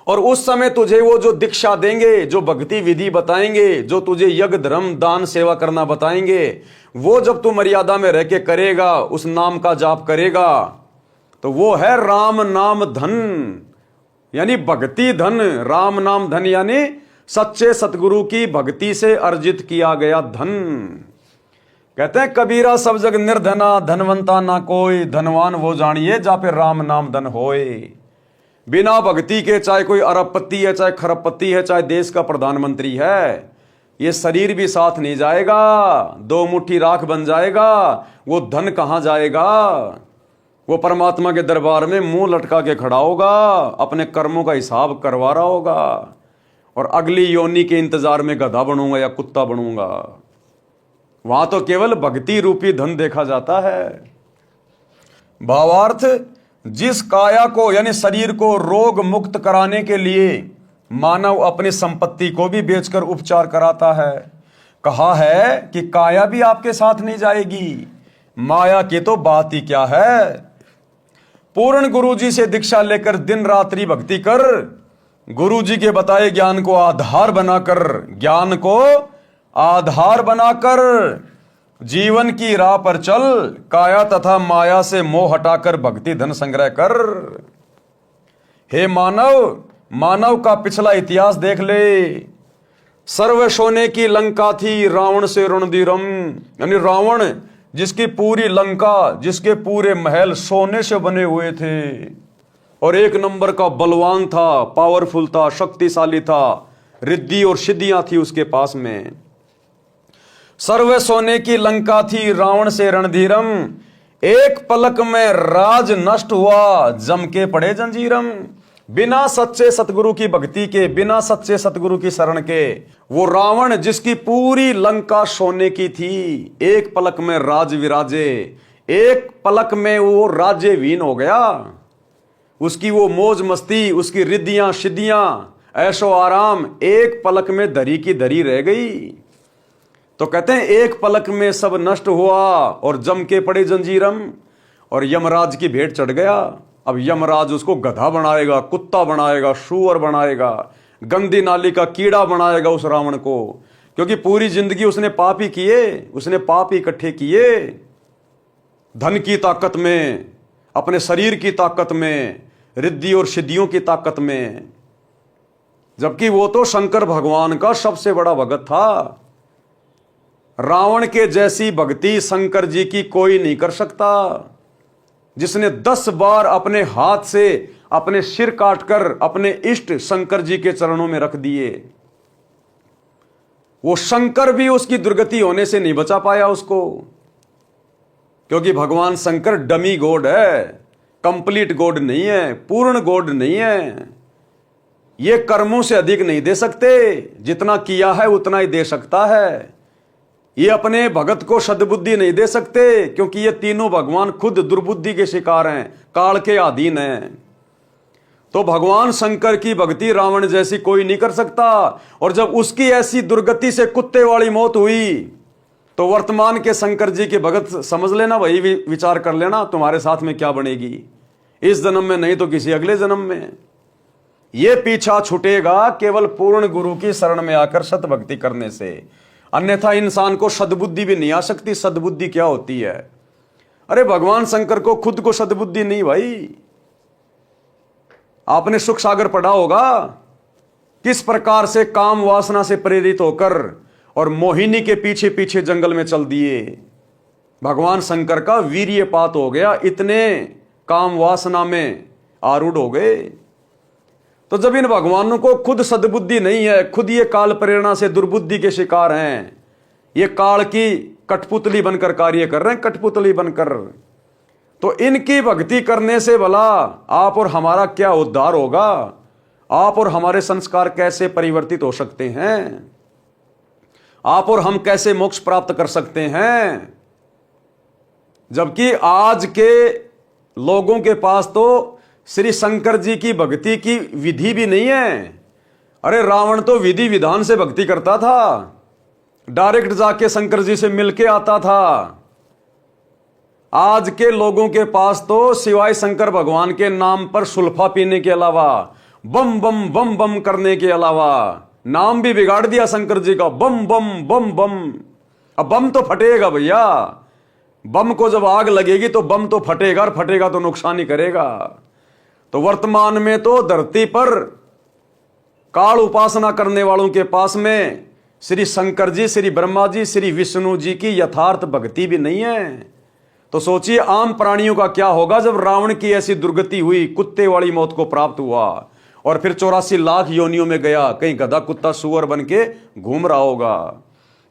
और उस समय तुझे वो जो दीक्षा देंगे, जो भक्ति विधि बताएंगे, जो तुझे यज्ञ धर्म दान सेवा करना बताएंगे, वो जब तू मर्यादा में रह के करेगा, उस नाम का जाप करेगा, तो वो है राम नाम धन, यानी भक्ति धन। राम नाम धन यानी सच्चे सतगुरु की भक्ति से अर्जित किया गया धन। कहते हैं कबीरा सब जग निर्धना, धनवंता ना कोई, धनवान वो जानिए जा पे राम नाम धन होए। बिना भक्ति के चाहे कोई अरबपति है, चाहे खरबपति है, चाहे देश का प्रधानमंत्री है, ये शरीर भी साथ नहीं जाएगा, दो मुट्ठी राख बन जाएगा, वो धन कहां जाएगा। वो परमात्मा के दरबार में मुंह लटका के खड़ा होगा, अपने कर्मों का हिसाब करवा रहा होगा, और अगली योनि के इंतजार में गधा बनूंगा या कुत्ता बनूंगा। वहां तो केवल भक्ति रूपी धन देखा जाता है। भावार्थ, जिस काया को यानी शरीर को रोग मुक्त कराने के लिए मानव अपनी संपत्ति को भी बेचकर उपचार कराता है, कहा है कि काया भी आपके साथ नहीं जाएगी, माया की तो बात ही क्या है। पूर्ण गुरुजी से दीक्षा लेकर दिन रात्रि भक्ति कर, गुरुजी के बताए ज्ञान को आधार बनाकर, ज्ञान को आधार बनाकर जीवन की राह पर चल, काया तथा माया से मोह हटाकर भक्ति धन संग्रह कर। हे मानव, मानव का पिछला इतिहास देख ले। सर्व सोने की लंका थी, रावण से रणधीरम, यानी रावण जिसकी पूरी लंका, जिसके पूरे महल सोने से बने हुए थे, और एक नंबर का बलवान था, पावरफुल था, शक्तिशाली था, रिद्धि और सिद्धियां थी उसके पास में। सर्व सोने की लंका थी, रावण से रणधीरम, एक पलक में राज नष्ट हुआ, जम के पड़े जंजीरम। बिना सच्चे सतगुरु की भक्ति के, बिना सच्चे सतगुरु की शरण के, वो रावण जिसकी पूरी लंका सोने की थी, एक पलक में राज विराजे, एक पलक में वो राज्यहीन हो गया। उसकी वो मौज मस्ती, उसकी रिद्धियां सिद्धियां, ऐशो आराम एक पलक में धरी की धरी रह गई। तो कहते हैं एक पलक में सब नष्ट हुआ और जम के पड़े जंजीरम, और यमराज की भेंट चढ़ गया। अब यमराज उसको गधा बनाएगा, कुत्ता बनाएगा, सूअर बनाएगा, गंदी नाली का कीड़ा बनाएगा उस रावण को, क्योंकि पूरी जिंदगी उसने पाप ही किए, उसने पाप ही इकट्ठे किए, धन की ताकत में, अपने शरीर की ताकत में, रिद्धि और सिद्धियों की ताकत में, जबकि वो तो शंकर भगवान का सबसे बड़ा भगत था। रावण के जैसी भक्ति शंकर जी की कोई नहीं कर सकता, जिसने 10 बार अपने हाथ से अपने सिर काटकर अपने इष्ट शंकर जी के चरणों में रख दिए। वो शंकर भी उसकी दुर्गति होने से नहीं बचा पाया उसको, क्योंकि भगवान शंकर डमी गॉड है, कंप्लीट गॉड नहीं है, पूर्ण गॉड नहीं है। ये कर्मों से अधिक नहीं दे सकते, जितना किया है उतना ही दे सकता है। ये अपने भगत को सद्बुद्धि नहीं दे सकते, क्योंकि ये तीनों भगवान खुद दुर्बुद्धि के शिकार हैं, काल के अधीन हैं। तो भगवान शंकर की भक्ति रावण जैसी कोई नहीं कर सकता। और जब उसकी ऐसी दुर्गति से कुत्ते वाली मौत हुई, तो वर्तमान के शंकर जी के भगत समझ लेना, वही विचार कर लेना तुम्हारे साथ में क्या बनेगी, इस जन्म में नहीं तो किसी अगले जन्म में। ये पीछा छूटेगा केवल पूर्ण गुरु की शरण में आकर सत भक्ति करने से, अन्यथा इंसान को सद्बुद्धि भी नहीं आ सकती। सद्बुद्धि क्या होती है? अरे भगवान शंकर को खुद को सद्बुद्धि नहीं भाई। आपने सुख सागर पढ़ा होगा, किस प्रकार से काम वासना से प्रेरित होकर और मोहिनी के पीछे पीछे जंगल में चल दिए। भगवान शंकर का वीर्यपात हो गया, इतने काम वासना में आरूढ़ हो गए। तो जब इन भगवानों को खुद सद्बुद्धि नहीं है, खुद ये काल प्रेरणा से दुर्बुद्धि के शिकार हैं, ये काल की कठपुतली बनकर कार्य कर रहे हैं, कठपुतली बनकर, तो इनकी भक्ति करने से भला आप और हमारा क्या उद्धार होगा? आप और हमारे संस्कार कैसे परिवर्तित हो सकते हैं? आप और हम कैसे मोक्ष प्राप्त कर सकते हैं? जबकि आज के लोगों के पास तो श्री शंकर जी की भक्ति की विधि भी नहीं है। अरे रावण तो विधि विधान से भक्ति करता था, डायरेक्ट जाके शंकर जी से मिलके आता था। आज के लोगों के पास तो सिवाय शंकर भगवान के नाम पर सुल्फा पीने के अलावा, बम बम बम बम करने के अलावा नाम भी बिगाड़ दिया शंकर जी का, बम बम बम बम। अब बम तो फटेगा भैया, बम को जब आग लगेगी तो बम तो फटेगा, और फटेगा तो नुकसान ही करेगा। तो वर्तमान में तो धरती पर काल उपासना करने वालों के पास में श्री शंकर जी, श्री ब्रह्मा जी, श्री विष्णु जी की यथार्थ भक्ति भी नहीं है। तो सोचिए आम प्राणियों का क्या होगा जब रावण की ऐसी दुर्गति हुई, कुत्ते वाली मौत को प्राप्त हुआ और फिर 84 लाख योनियों में गया, कहीं गधा कुत्ता सुअर बन के घूम रहा होगा।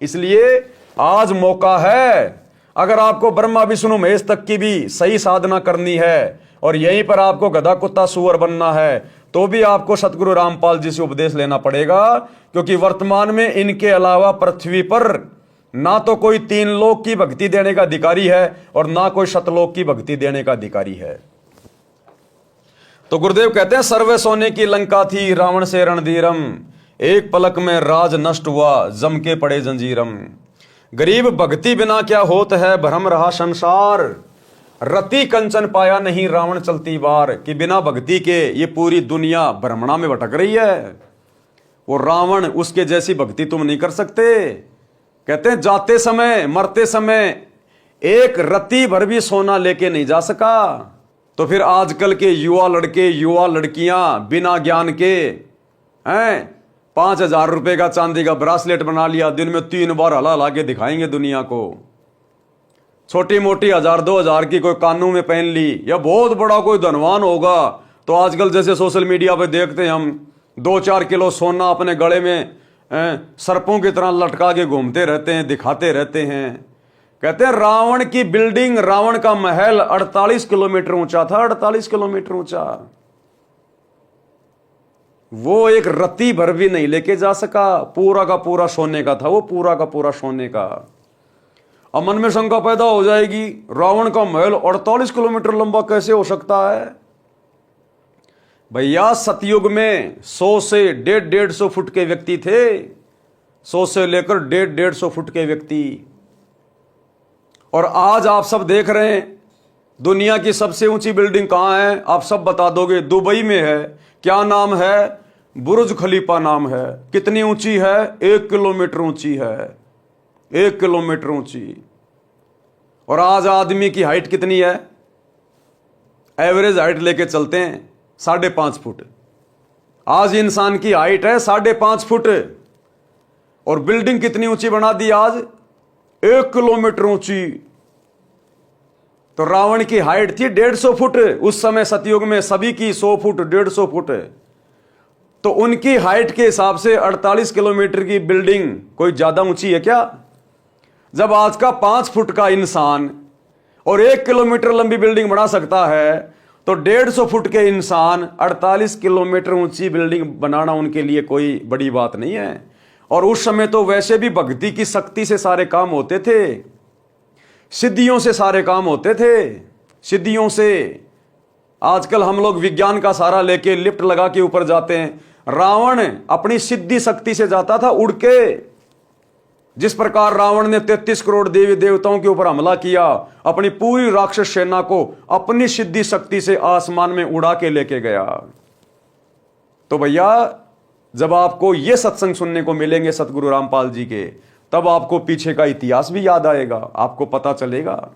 इसलिए आज मौका है, अगर आपको ब्रह्मा विष्णु महेश तक की भी सही साधना करनी है और यहीं पर आपको गधा कुत्ता सुअर बनना है, तो भी आपको सतगुरु रामपाल जी से उपदेश लेना पड़ेगा, क्योंकि वर्तमान में इनके अलावा पृथ्वी पर ना तो कोई 3 लोक की भक्ति देने का अधिकारी है और ना कोई शतलोक की भक्ति देने का अधिकारी है। तो गुरुदेव कहते हैं सर्वे सोने की लंका थी, रावण से रणधीरम, एक पलक में राज नष्ट हुआ, जम के पड़े जंजीरम। गरीब भक्ति बिना क्या होत है, भ्रम रहा संसार, रति कंचन पाया नहीं रावण चलती बार। कि बिना भक्ति के ये पूरी दुनिया भ्रमणा में भटक रही है। वो रावण, उसके जैसी भक्ति तुम नहीं कर सकते। कहते हैं जाते समय मरते समय एक रति भर भी सोना लेके नहीं जा सका। तो फिर आजकल के युवा लड़के युवा लड़कियां बिना ज्ञान के हैं 5,000 रुपए का चांदी का ब्रासलेट बना लिया, दिन में 3 बार हला ला के दिखाएंगे दुनिया को। छोटी मोटी 1,000-2,000 की कोई कानों में पहन ली, या बहुत बड़ा कोई धनवान होगा तो आजकल जैसे सोशल मीडिया पे देखते हैं हम, 2-4 किलो सोना अपने गले में सर्पों की तरह लटका के घूमते रहते हैं, दिखाते रहते हैं। कहते हैं रावण की बिल्डिंग, रावण का महल 48 किलोमीटर ऊंचा था, 48 किलोमीटर ऊंचा। वो एक रत्ती भर भी नहीं लेके जा सका, पूरा का पूरा सोने का था वो, पूरा का पूरा सोने का। अब मन में शंका पैदा हो जाएगी, रावण का महल 48 किलोमीटर लंबा कैसे हो सकता है? भैया सतयुग में 100 से 150 फुट के व्यक्ति थे, 100 से लेकर 150 फुट के व्यक्ति। और आज आप सब देख रहे हैं दुनिया की सबसे ऊंची बिल्डिंग कहां है? आप सब बता दोगे, दुबई में है। क्या नाम है? बुर्ज खलीफा नाम है। कितनी ऊंची है? 1 किलोमीटर ऊंची है, 1 किलोमीटर ऊंची। और आज आदमी की हाइट कितनी है? एवरेज हाइट लेके चलते हैं 5.5 फुट। आज इंसान की हाइट है 5.5 फुट, और बिल्डिंग कितनी ऊंची बना दी आज? 1 किलोमीटर ऊंची। तो रावण की हाइट थी 150 फुट उस समय सतयुग में, सभी की 100 फुट 150 फुट। तो उनकी हाइट के हिसाब से 48 किलोमीटर की बिल्डिंग कोई ज्यादा ऊंची है क्या? जब आज का 5 फुट का इंसान और 1 किलोमीटर लंबी बिल्डिंग बना सकता है, तो 150 फुट के इंसान 48 किलोमीटर ऊंची बिल्डिंग बनाना उनके लिए कोई बड़ी बात नहीं है। और उस समय तो वैसे भी भक्ति की शक्ति से सारे काम होते थे, सिद्धियों से सारे काम होते थे, सिद्धियों से। आजकल हम लोग विज्ञान का सहारा लेके लिफ्ट लगा के ऊपर जाते हैं, रावण अपनी सिद्धि शक्ति से जाता था उड़ के। जिस प्रकार रावण ने 33 करोड़ देवी देवताओं के ऊपर हमला किया, अपनी पूरी राक्षस सेना को अपनी सिद्धि शक्ति से आसमान में उड़ा के लेके गया। तो भैया जब आपको ये सत्संग सुनने को मिलेंगे सतगुरु रामपाल जी के, तब आपको पीछे का इतिहास भी याद आएगा, आपको पता चलेगा।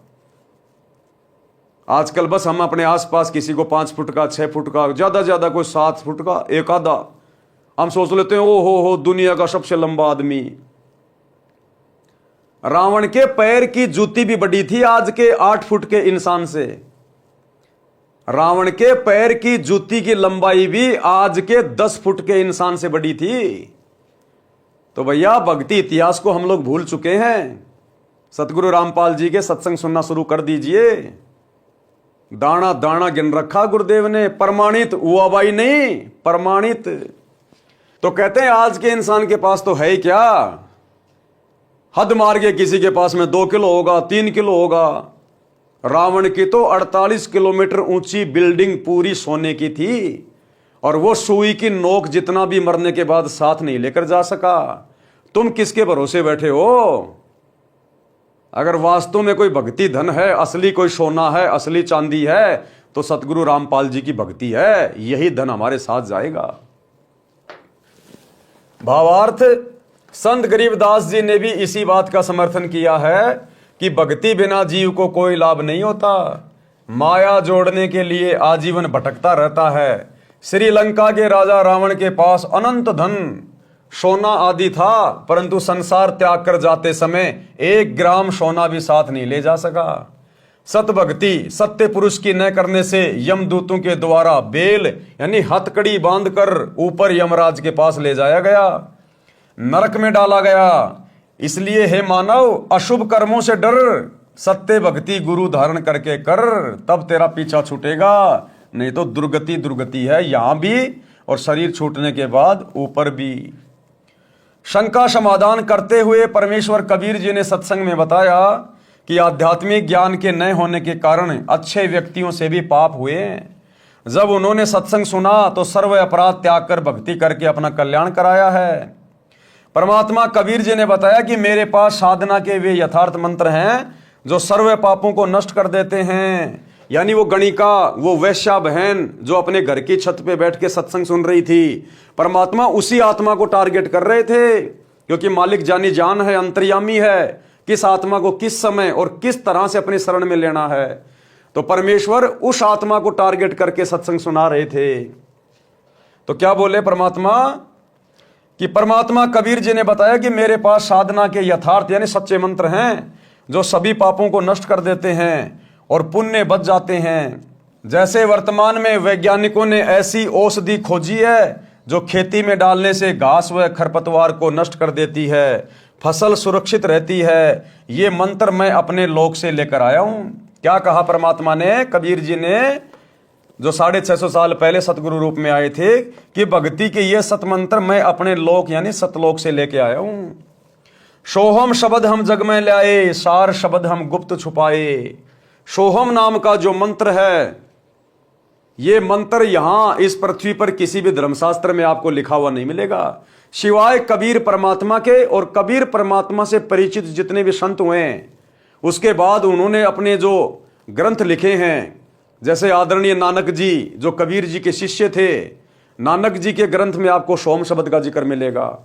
आजकल बस हम अपने आसपास किसी को 5 फुट का, 6 फुट का, ज्यादा ज्यादा कोई 7 फुट का एक आधा, हम सोच लेते हैं ओ हो दुनिया का सबसे लंबा आदमी। रावण के पैर की जूती भी बड़ी थी आज के 8 फुट के इंसान से। रावण के पैर की जूती की लंबाई भी आज के 10 फुट के इंसान से बड़ी थी। तो भैया भक्ति इतिहास को हम लोग भूल चुके हैं। सतगुरु रामपाल जी के सत्संग सुनना शुरू कर दीजिए। दाना दाना गिन रखा गुरुदेव ने, प्रमाणित हुआ भाई नहीं, प्रमाणित। तो कहते हैं आज के इंसान के पास तो है ही क्या, हद मार के किसी के पास में 2 किलो होगा, 3 किलो होगा। रावण की तो 48 किलोमीटर ऊंची बिल्डिंग पूरी सोने की थी, और वो सुई की नोक जितना भी मरने के बाद साथ नहीं लेकर जा सका। तुम किसके भरोसे बैठे हो? अगर वास्तव में कोई भक्ति धन है, असली कोई सोना है, असली चांदी है, तो सतगुरु रामपाल जी की भक्ति है, यही धन हमारे साथ जाएगा। भावार्थ, संत गरीबदास जी ने भी इसी बात का समर्थन किया है कि भक्ति बिना जीव को कोई लाभ नहीं होता। माया जोड़ने के लिए आजीवन भटकता रहता है। श्रीलंका के राजा रावण के पास अनंत धन, सोना आदि था, परंतु संसार त्याग कर जाते समय 1 ग्राम सोना भी साथ नहीं ले जा सका। सत भक्ति सत्य पुरुष की न करने से यमदूतों के द्वारा बेल यानी हथकड़ी बांधकर ऊपर यमराज के पास ले जाया गया, नरक में डाला गया। इसलिए हे मानव, अशुभ कर्मों से डर, सत्य भक्ति गुरु धारण करके कर, तब तेरा पीछा छूटेगा, नहीं तो दुर्गति दुर्गति है, यहां भी और शरीर छूटने के बाद ऊपर भी। शंका समाधान करते हुए परमेश्वर कबीर जी ने सत्संग में बताया कि आध्यात्मिक ज्ञान के न होने के कारण अच्छे व्यक्तियों से भी पाप हुए। जब उन्होंने सत्संग सुना तो सर्व अपराध त्याग कर भक्ति करके अपना कल्याण कराया है। परमात्मा कबीर जी ने बताया कि मेरे पास साधना के वे यथार्थ मंत्र हैं जो सर्व पापों को नष्ट कर देते हैं। यानी वो गणिका, वो वैश्या बहन जो अपने घर की छत पे बैठ के सत्संग सुन रही थी, परमात्मा उसी आत्मा को टारगेट कर रहे थे, क्योंकि मालिक जानी जान है, अंतर्यामी है, किस आत्मा को किस समय और किस तरह से अपने शरण में लेना है। तो परमेश्वर उस आत्मा को टारगेट करके सत्संग सुना रहे थे। तो क्या बोले परमात्मा कि परमात्मा कबीर जी ने बताया कि मेरे पास साधना के यथार्थ यानी सच्चे मंत्र हैं जो सभी पापों को नष्ट कर देते हैं और पुण्य बच जाते हैं। जैसे वर्तमान में वैज्ञानिकों ने ऐसी औषधि खोजी है जो खेती में डालने से घास व खरपतवार को नष्ट कर देती है, फसल सुरक्षित रहती है, ये मंत्र मैं अपने लोक से लेकर आया हूं। क्या कहा परमात्मा ने, कबीर जी ने, जो 650 साल पहले सतगुरु रूप में आए थे, कि भक्ति के ये सत मंत्र मैं अपने लोक यानी सतलोक से लेके आया हूं। सोहम शब्द हम जग में लाए, सार शब्द हम गुप्त छुपाए। सोहम नाम का जो मंत्र है, ये मंत्र यहां इस पृथ्वी पर किसी भी धर्मशास्त्र में आपको लिखा हुआ नहीं मिलेगा, सिवाय कबीर परमात्मा के। और कबीर परमात्मा से परिचित जितने भी संत हुए हैं, उसके बाद उन्होंने अपने जो ग्रंथ लिखे हैं, जैसे आदरणीय नानक जी जो कबीर जी के शिष्य थे, नानक जी के ग्रंथ में आपको सोहम शब्द का जिक्र मिलेगा।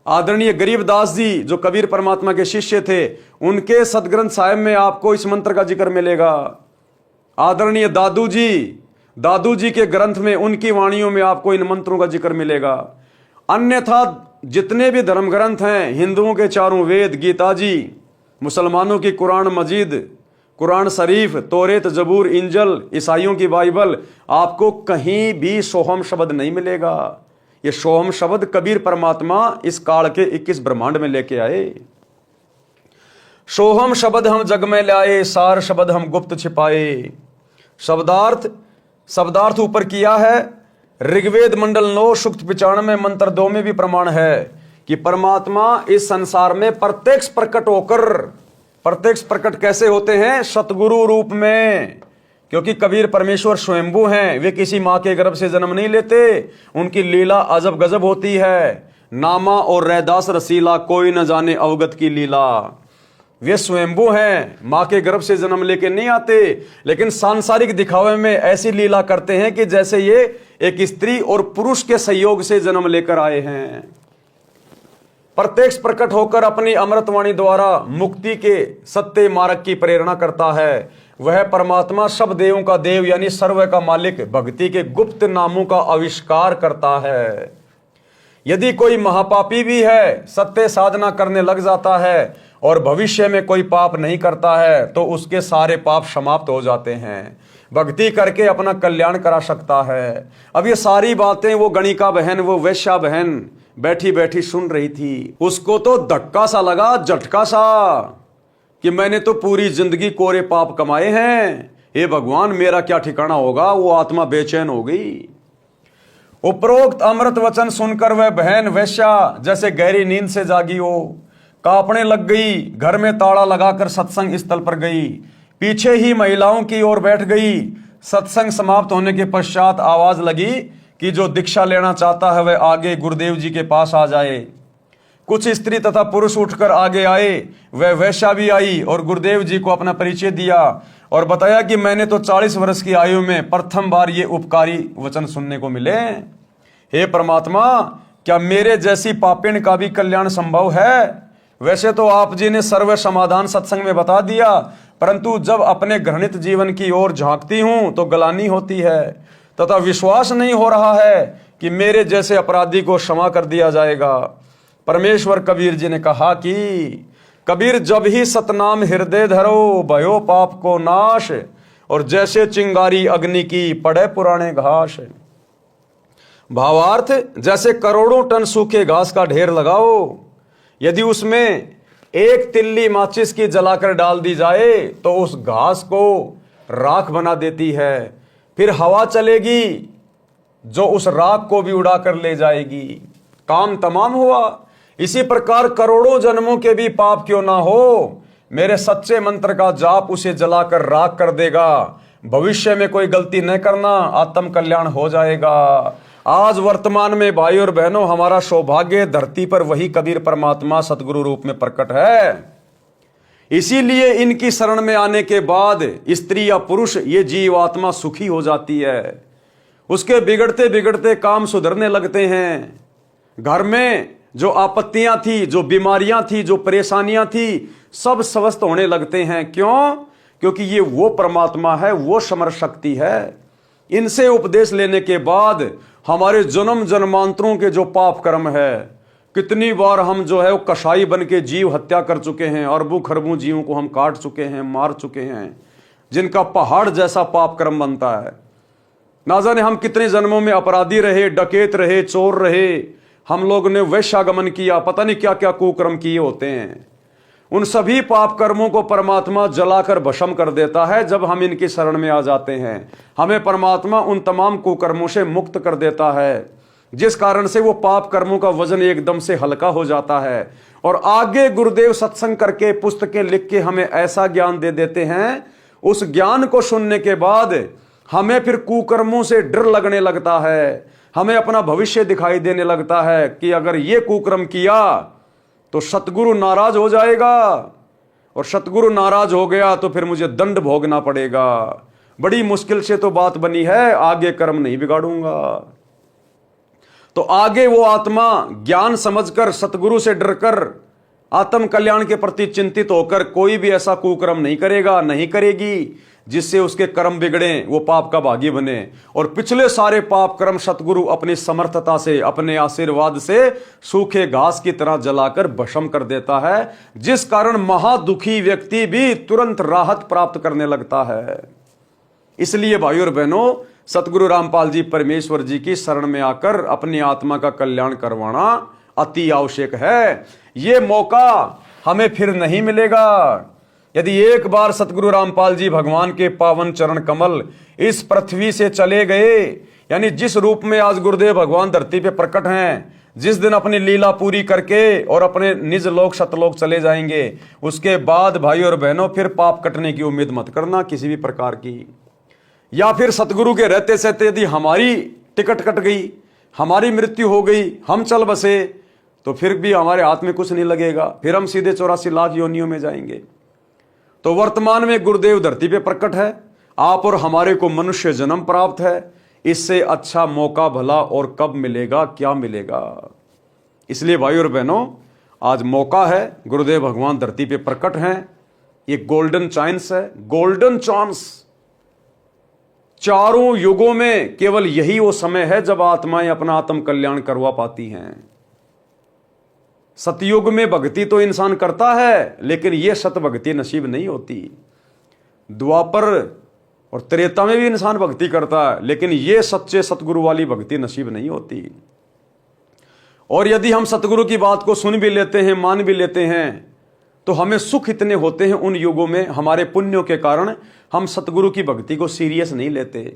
आदरणीय गरीबदास जी जो कबीर परमात्मा के शिष्य थे, उनके सदग्रंथ साहिब में आपको इस मंत्र का जिक्र मिलेगा। आदरणीय दादू जी के ग्रंथ में, उनकी वाणियों में आपको इन मंत्रों का जिक्र मिलेगा। अन्यथा जितने भी धर्म ग्रंथ हैं, हिंदुओं के 4 वेद, गीता जी, मुसलमानों की कुरान मजीद, कुरान शरीफ, तौरेत, जबूर, इंजल, ईसाइयों की बाइबल, आपको कहीं भी सोहम शब्द नहीं मिलेगा। ये सोहम शब्द कबीर परमात्मा इस काल के 21 ब्रह्मांड में लेके आए। सोहम शब्द हम जग में लाए, सार शब्द हम गुप्त छिपाए। शब्दार्थ ऊपर किया है। ऋग्वेद मंडल 9 सूक्त 95 मंत्र 2 में भी प्रमाण है कि परमात्मा इस संसार में प्रत्यक्ष प्रकट होकर, प्रत्यक्ष प्रकट कैसे होते हैं? सतगुरु रूप में। क्योंकि कबीर परमेश्वर स्वयंभू हैं, वे किसी मां के गर्भ से जन्म नहीं लेते, उनकी लीला अजब गजब होती है। नामा और रैदास रसीला, कोई न जाने अवगत की लीला। वे स्वयंभू हैं, मां के गर्भ से जन्म लेके नहीं आते, लेकिन सांसारिक दिखावे में ऐसी लीला करते हैं कि जैसे ये एक स्त्री और पुरुष के सहयोग से जन्म लेकर आए हैं। प्रत्यक्ष प्रकट होकर अपनी अमृतवाणी द्वारा मुक्ति के सत्य मार्ग की प्रेरणा करता है। वह परमात्मा सब देवों का देव यानी सर्व का मालिक, भक्ति के गुप्त नामों का आविष्कार करता है। यदि कोई महापापी भी है, सत्य साधना करने लग जाता है और भविष्य में कोई पाप नहीं करता है, तो उसके सारे पाप समाप्त हो जाते हैं। भक्ति करके अपना कल्याण करा सकता है। अब ये सारी बातें वो गणिका बहन, वो वैश्या बहन बैठी बैठी सुन रही थी। उसको तो धक्का सा लगा, झटका सा, कि मैंने तो पूरी जिंदगी कोरे पाप कमाए हैं, हे भगवान मेरा क्या ठिकाना होगा। वो आत्मा बेचैन हो गई। उपरोक्त अमृत वचन सुनकर वह बहन वैश्या जैसे गहरी नींद से जागी हो, कांपने लग गई। घर में ताला लगाकर सत्संग स्थल पर गई, पीछे ही महिलाओं की ओर बैठ गई। सत्संग समाप्त होने के पश्चात आवाज लगी कि जो दीक्षा लेना चाहता है वह आगे गुरुदेव जी के पास आ जाए। कुछ स्त्री तथा पुरुष उठकर आगे आए। वह वैश्या भी आई और गुरुदेव जी को अपना परिचय दिया। और बताया कि मैंने तो 40 वर्ष की आयु में प्रथम बार ये उपकारी वचन सुनने को मिले। हे परमात्मा, क्या मेरे जैसी पापिन का भी कल्याण संभव है? वैसे तो आप जी ने सर्व समाधान सत्संग में बता दिया, परंतु जब अपने घृणित जीवन की ओर झांकती हूं तो गलानी होती है तथा विश्वास नहीं हो रहा है कि मेरे जैसे अपराधी को क्षमा कर दिया जाएगा। परमेश्वर कबीर जी ने कहा कि कबीर, जब ही सतनाम हृदय धरो भयो पाप को नाश, और जैसे चिंगारी अग्नि की पड़े पुराने घास। भावार्थ, जैसे करोड़ों टन सूखे घास का ढेर लगाओ, यदि उसमें एक तिल्ली माचिस की जलाकर डाल दी जाए तो उस घास को राख बना देती है। फिर हवा चलेगी जो उस राख को भी उड़ाकर ले जाएगी। काम तमाम हुआ। इसी प्रकार करोड़ों जन्मों के भी पाप क्यों ना हो, मेरे सच्चे मंत्र का जाप उसे जलाकर राख कर देगा। भविष्य में कोई गलती न करना, आत्म कल्याण हो जाएगा। आज वर्तमान में भाई और बहनों, हमारा सौभाग्य धरती पर वही कबीर परमात्मा सतगुरु रूप में प्रकट है। इसीलिए इनकी शरण में आने के बाद स्त्री या पुरुष, ये जीवात्मा सुखी हो जाती है। उसके बिगड़ते बिगड़ते काम सुधरने लगते हैं। घर में जो आपत्तियां थी, जो बीमारियां थी, जो परेशानियां थी, सब स्वस्थ होने लगते हैं। क्यों? क्योंकि ये वो परमात्मा है, वो समर शक्ति है। इनसे उपदेश लेने के बाद हमारे जन्म जन्मांतरों के जो पाप कर्म है, कितनी बार हम जो है वो कसाई बन के जीव हत्या कर चुके हैं, अरबों खरबों जीवों को हम काट चुके हैं, मार चुके हैं, जिनका पहाड़ जैसा पाप कर्म बनता है। ना जाने हम कितने जन्मों में अपराधी रहे, डकैत रहे, चोर रहे, हम लोग ने वैश्यागमन किया, पता नहीं क्या क्या कुकर्म किए होते हैं। उन सभी पाप कर्मों को परमात्मा जलाकर भस्म कर देता है जब हम इनकी शरण में आ जाते हैं। हमें परमात्मा उन तमाम कुकर्मों से मुक्त कर देता है, जिस कारण से वो पाप कर्मों का वजन एकदम से हल्का हो जाता है। और आगे गुरुदेव सत्संग करके, पुस्तकें लिख के हमें ऐसा ज्ञान दे देते हैं, उस ज्ञान को सुनने के बाद हमें फिर कुकर्मों से डर लगने लगता है। हमें अपना भविष्य दिखाई देने लगता है कि अगर ये कुकर्म किया तो सतगुरु नाराज हो जाएगा, और सतगुरु नाराज हो गया तो फिर मुझे दंड भोगना पड़ेगा। बड़ी मुश्किल से तो बात बनी है, आगे कर्म नहीं बिगाड़ूंगा। तो आगे वो आत्मा ज्ञान समझकर, सतगुरु से डरकर, आत्म कल्याण के प्रति चिंतित होकर कोई भी ऐसा कुकर्म नहीं करेगा, नहीं करेगी, जिससे उसके कर्म बिगड़े, वो पाप का भागी बने। और पिछले सारे पाप कर्म सतगुरु अपनी समर्थता से, अपने आशीर्वाद से सूखे घास की तरह जलाकर भस्म कर देता है, जिस कारण महादुखी व्यक्ति भी तुरंत राहत प्राप्त करने लगता है। इसलिए भाइयों और बहनों, सतगुरु रामपाल जी परमेश्वर जी की शरण में आकर अपनी आत्मा का कल्याण करवाना अति आवश्यक है। ये मौका हमें फिर नहीं मिलेगा। यदि एक बार सतगुरु रामपाल जी भगवान के पावन चरण कमल इस पृथ्वी से चले गए, यानी जिस रूप में आज गुरुदेव भगवान धरती पे प्रकट हैं, जिस दिन अपनी लीला पूरी करके और अपने निज लोक सतलोक चले जाएंगे, उसके बाद भाई और बहनों फिर पाप कटने की उम्मीद मत करना किसी भी प्रकार की। या फिर सतगुरु के रहते सहते यदि हमारी टिकट कट गई, हमारी मृत्यु हो गई, हम चल बसे, तो फिर भी हमारे हाथ में कुछ नहीं लगेगा, फिर हम सीधे 84 लाख योनियों में जाएंगे। तो वर्तमान में गुरुदेव धरती पे प्रकट है, आप और हमारे को मनुष्य जन्म प्राप्त है। इससे अच्छा मौका भला और कब मिलेगा, क्या मिलेगा। इसलिए भाई और बहनों, आज मौका है, गुरुदेव भगवान धरती पे प्रकट हैं, ये गोल्डन चांस है, गोल्डन चांस। चारों युगों में केवल यही वो समय है जब आत्माएं अपना आत्म कल्याण करवा पाती हैं। सतयुग में भक्ति तो इंसान करता है, लेकिन यह सत भक्ति नसीब नहीं होती। द्वापर और त्रेता में भी इंसान भक्ति करता है, लेकिन यह सच्चे सतगुरु वाली भक्ति नसीब नहीं होती। और यदि हम सतगुरु की बात को सुन भी लेते हैं, मान भी लेते हैं, तो हमें सुख इतने होते हैं उन युगों में, हमारे पुण्यों के कारण हम सतगुरु की भक्ति को सीरियस नहीं लेते,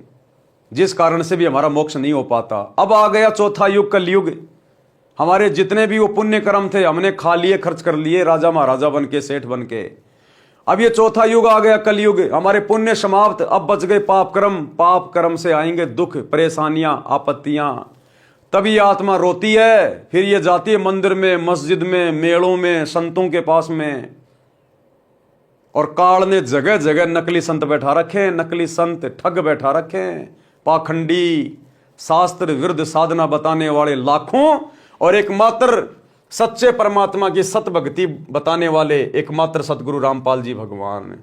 जिस कारण से भी हमारा मोक्ष नहीं हो पाता। अब आ गया चौथा युग, कलयुग। हमारे जितने भी वो पुण्य कर्म थे हमने खा लिए, खर्च कर लिए, राजा महाराजा बन के, सेठ बन के। अब ये चौथा युग आ गया, कलयुग। हमारे पुण्य समाप्त, अब बच गए पाप कर्म। पाप कर्म से आएंगे दुख, परेशानियां, आपत्तियां। तभी आत्मा रोती है, फिर ये जाती है मंदिर में, मस्जिद में, मेलों में, संतों के पास में। और काल ने जगह जगह नकली संत बैठा रखे हैं, नकली संत ठग बैठा रखे हैं, पाखंडी, शास्त्र विरुद्ध साधना बताने वाले लाखों, और एकमात्र सच्चे परमात्मा की सत भक्ति बताने वाले एकमात्र सतगुरु रामपाल जी भगवान।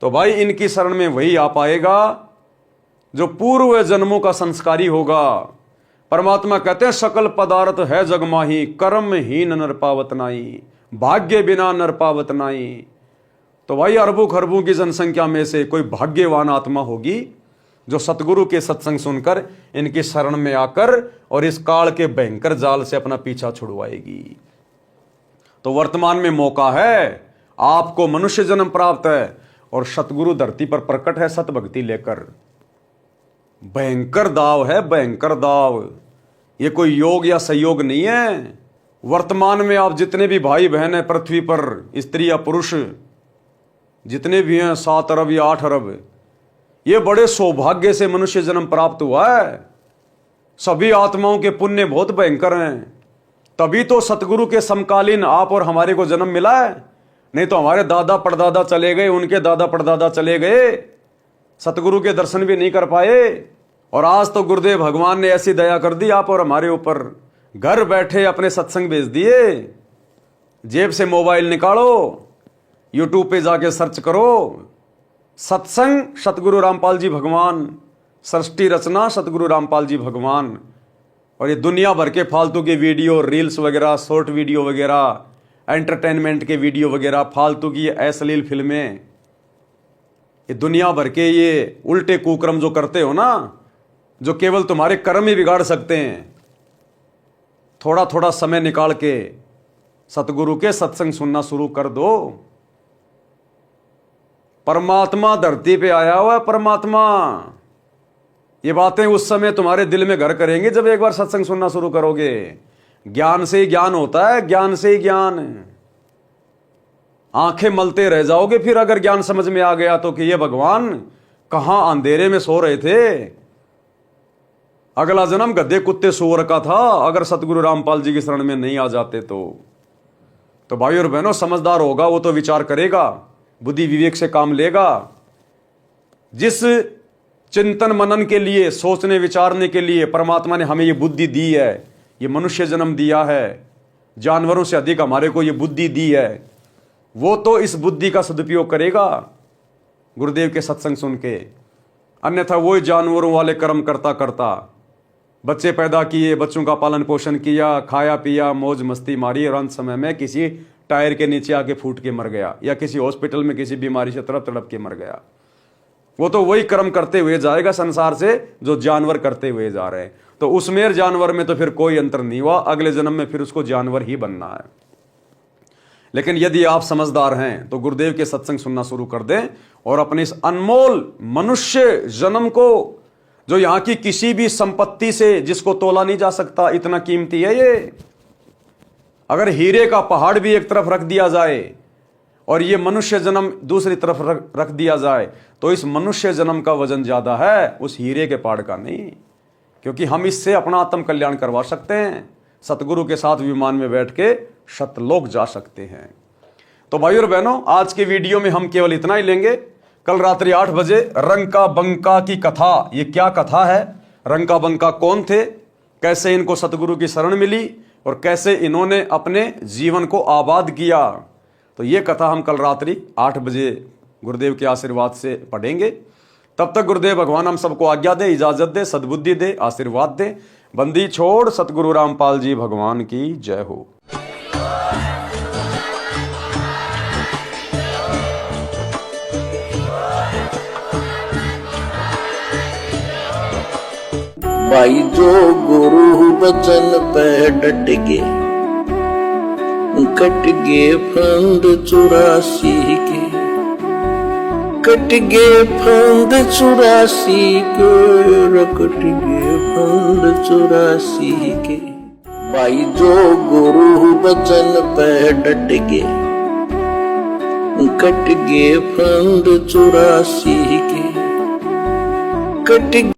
तो भाई इनकी शरण में वही आ पाएगा जो पूर्व जन्मों का संस्कारी होगा। परमात्मा कहते हैं सकल पदार्थ है जग माही, कर्म हीन नर पावत नाई, भाग्य बिना नर पावत नाई। तो भाई अरबों खरबों की जनसंख्या में से कोई भाग्यवान आत्मा होगी जो सतगुरु के सत्संग सुनकर इनकी शरण में आकर और इस काल के भयंकर जाल से अपना पीछा छुड़वाएगी। तो वर्तमान में मौका है, आपको मनुष्य जन्म प्राप्त है और सतगुरु धरती पर प्रकट है सत भक्ति लेकर। भयंकर दाव है, भयंकर दाव। ये कोई योग या संयोग नहीं है। वर्तमान में आप जितने भी भाई बहन हैं पृथ्वी पर, स्त्री या पुरुष जितने भी हैं, 7 अरब या 8 अरब, ये बड़े सौभाग्य से मनुष्य जन्म प्राप्त हुआ है। सभी आत्माओं के पुण्य बहुत भयंकर हैं, तभी तो सतगुरु के समकालीन आप और हमारे को जन्म मिला है। नहीं तो हमारे दादा परदादा चले गए, उनके दादा परदादा चले गए, सतगुरु के दर्शन भी नहीं कर पाए। और आज तो गुरुदेव भगवान ने ऐसी दया कर दी आप और हमारे ऊपर, घर बैठे अपने सत्संग भेज दिए। जेब से मोबाइल निकालो, यूट्यूब पे जाके सर्च करो, सत्संग सतगुरु रामपाल जी भगवान, सृष्टि रचना सतगुरु रामपाल जी भगवान। और ये दुनिया भर के फालतू के वीडियो, रील्स वगैरह, शॉर्ट वीडियो वगैरह, एंटरटेनमेंट के वीडियो वगैरह, फालतू की अश्लील फिल्में, ये दुनिया भर के ये उल्टे कुकर्म जो करते हो ना, जो केवल तुम्हारे कर्म ही बिगाड़ सकते हैं। थोड़ा थोड़ा समय निकाल के सतगुरु के सत्संग सुनना शुरू कर दो। परमात्मा धरती पे आया हुआ है, परमात्मा। ये बातें उस समय तुम्हारे दिल में घर करेंगे जब एक बार सत्संग सुनना शुरू करोगे। ज्ञान से ही ज्ञान होता है, ज्ञान से ही ज्ञान। आंखें मलते रह जाओगे फिर अगर ज्ञान समझ में आ गया तो कि ये भगवान कहां अंधेरे में सो रहे थे। अगला जन्म गधे कुत्ते सूअर का था अगर सतगुरु रामपाल जी की शरण में नहीं आ जाते तो भाई और बहनों, समझदार होगा वो तो विचार करेगा, बुद्धि विवेक से काम लेगा। जिस चिंतन मनन के लिए, सोचने विचारने के लिए परमात्मा ने हमें ये बुद्धि दी है, ये मनुष्य जन्म दिया है, जानवरों से अधिक हमारे को ये बुद्धि दी है, वो तो इस बुद्धि का सदुपयोग करेगा गुरुदेव के सत्संग सुन के। अन्यथा वही जानवरों वाले कर्म करता करता, बच्चे पैदा किए, बच्चों का पालन पोषण किया, खाया पिया, मौज मस्ती मारी, और अंत समय में किसी टायर के नीचे आके फूट के मर गया या किसी हॉस्पिटल में किसी बीमारी से तड़प तड़प के मर गया। वो तो वही कर्म करते हुए जाएगा संसार से जो जानवर करते हुए जा रहे हैं। तो उसमें जानवर में तो फिर कोई अंतर नहीं हुआ, अगले जन्म में फिर उसको जानवर ही बनना है। लेकिन यदि आप समझदार हैं तो गुरुदेव के सत्संग सुनना शुरू कर दें और अपने इस अनमोल मनुष्य जन्म को, जो यहां की किसी भी संपत्ति से जिसको तोला नहीं जा सकता, इतना कीमती है ये। अगर हीरे का पहाड़ भी एक तरफ रख दिया जाए और ये मनुष्य जन्म दूसरी तरफ रख दिया जाए तो इस मनुष्य जन्म का वजन ज्यादा है उस हीरे के पहाड़ का नहीं, क्योंकि हम इससे अपना आत्म कल्याण करवा सकते हैं। सतगुरु के साथ विमान में बैठ के शतलोक जा सकते हैं। तो भाई और बहनों, आज के वीडियो में हम केवल इतना ही लेंगे। कल रात्रि 8 बजे रंका बंका की कथा, ये क्या कथा है, रंका बंका कौन थे, कैसे इनको सतगुरु की शरण मिली और कैसे इन्होंने अपने जीवन को आबाद किया, तो ये कथा हम कल रात्रि 8 बजे गुरुदेव के आशीर्वाद से पढ़ेंगे। तब तक गुरुदेव भगवान हम सबको आज्ञा दे, इजाजत दे, सद्बुद्धि दे, आशीर्वाद दे। बंदी छोड़ सतगुरु रामपाल जी भगवान की जय हो। भाई जो गुरु बचन पे डट के, कट गे फंद 84 के, कट गे फंद 84 के, कट गे फंद 84 के। भाई जो गुरु बचन पे डट के, कट गे फंद 84 के, कट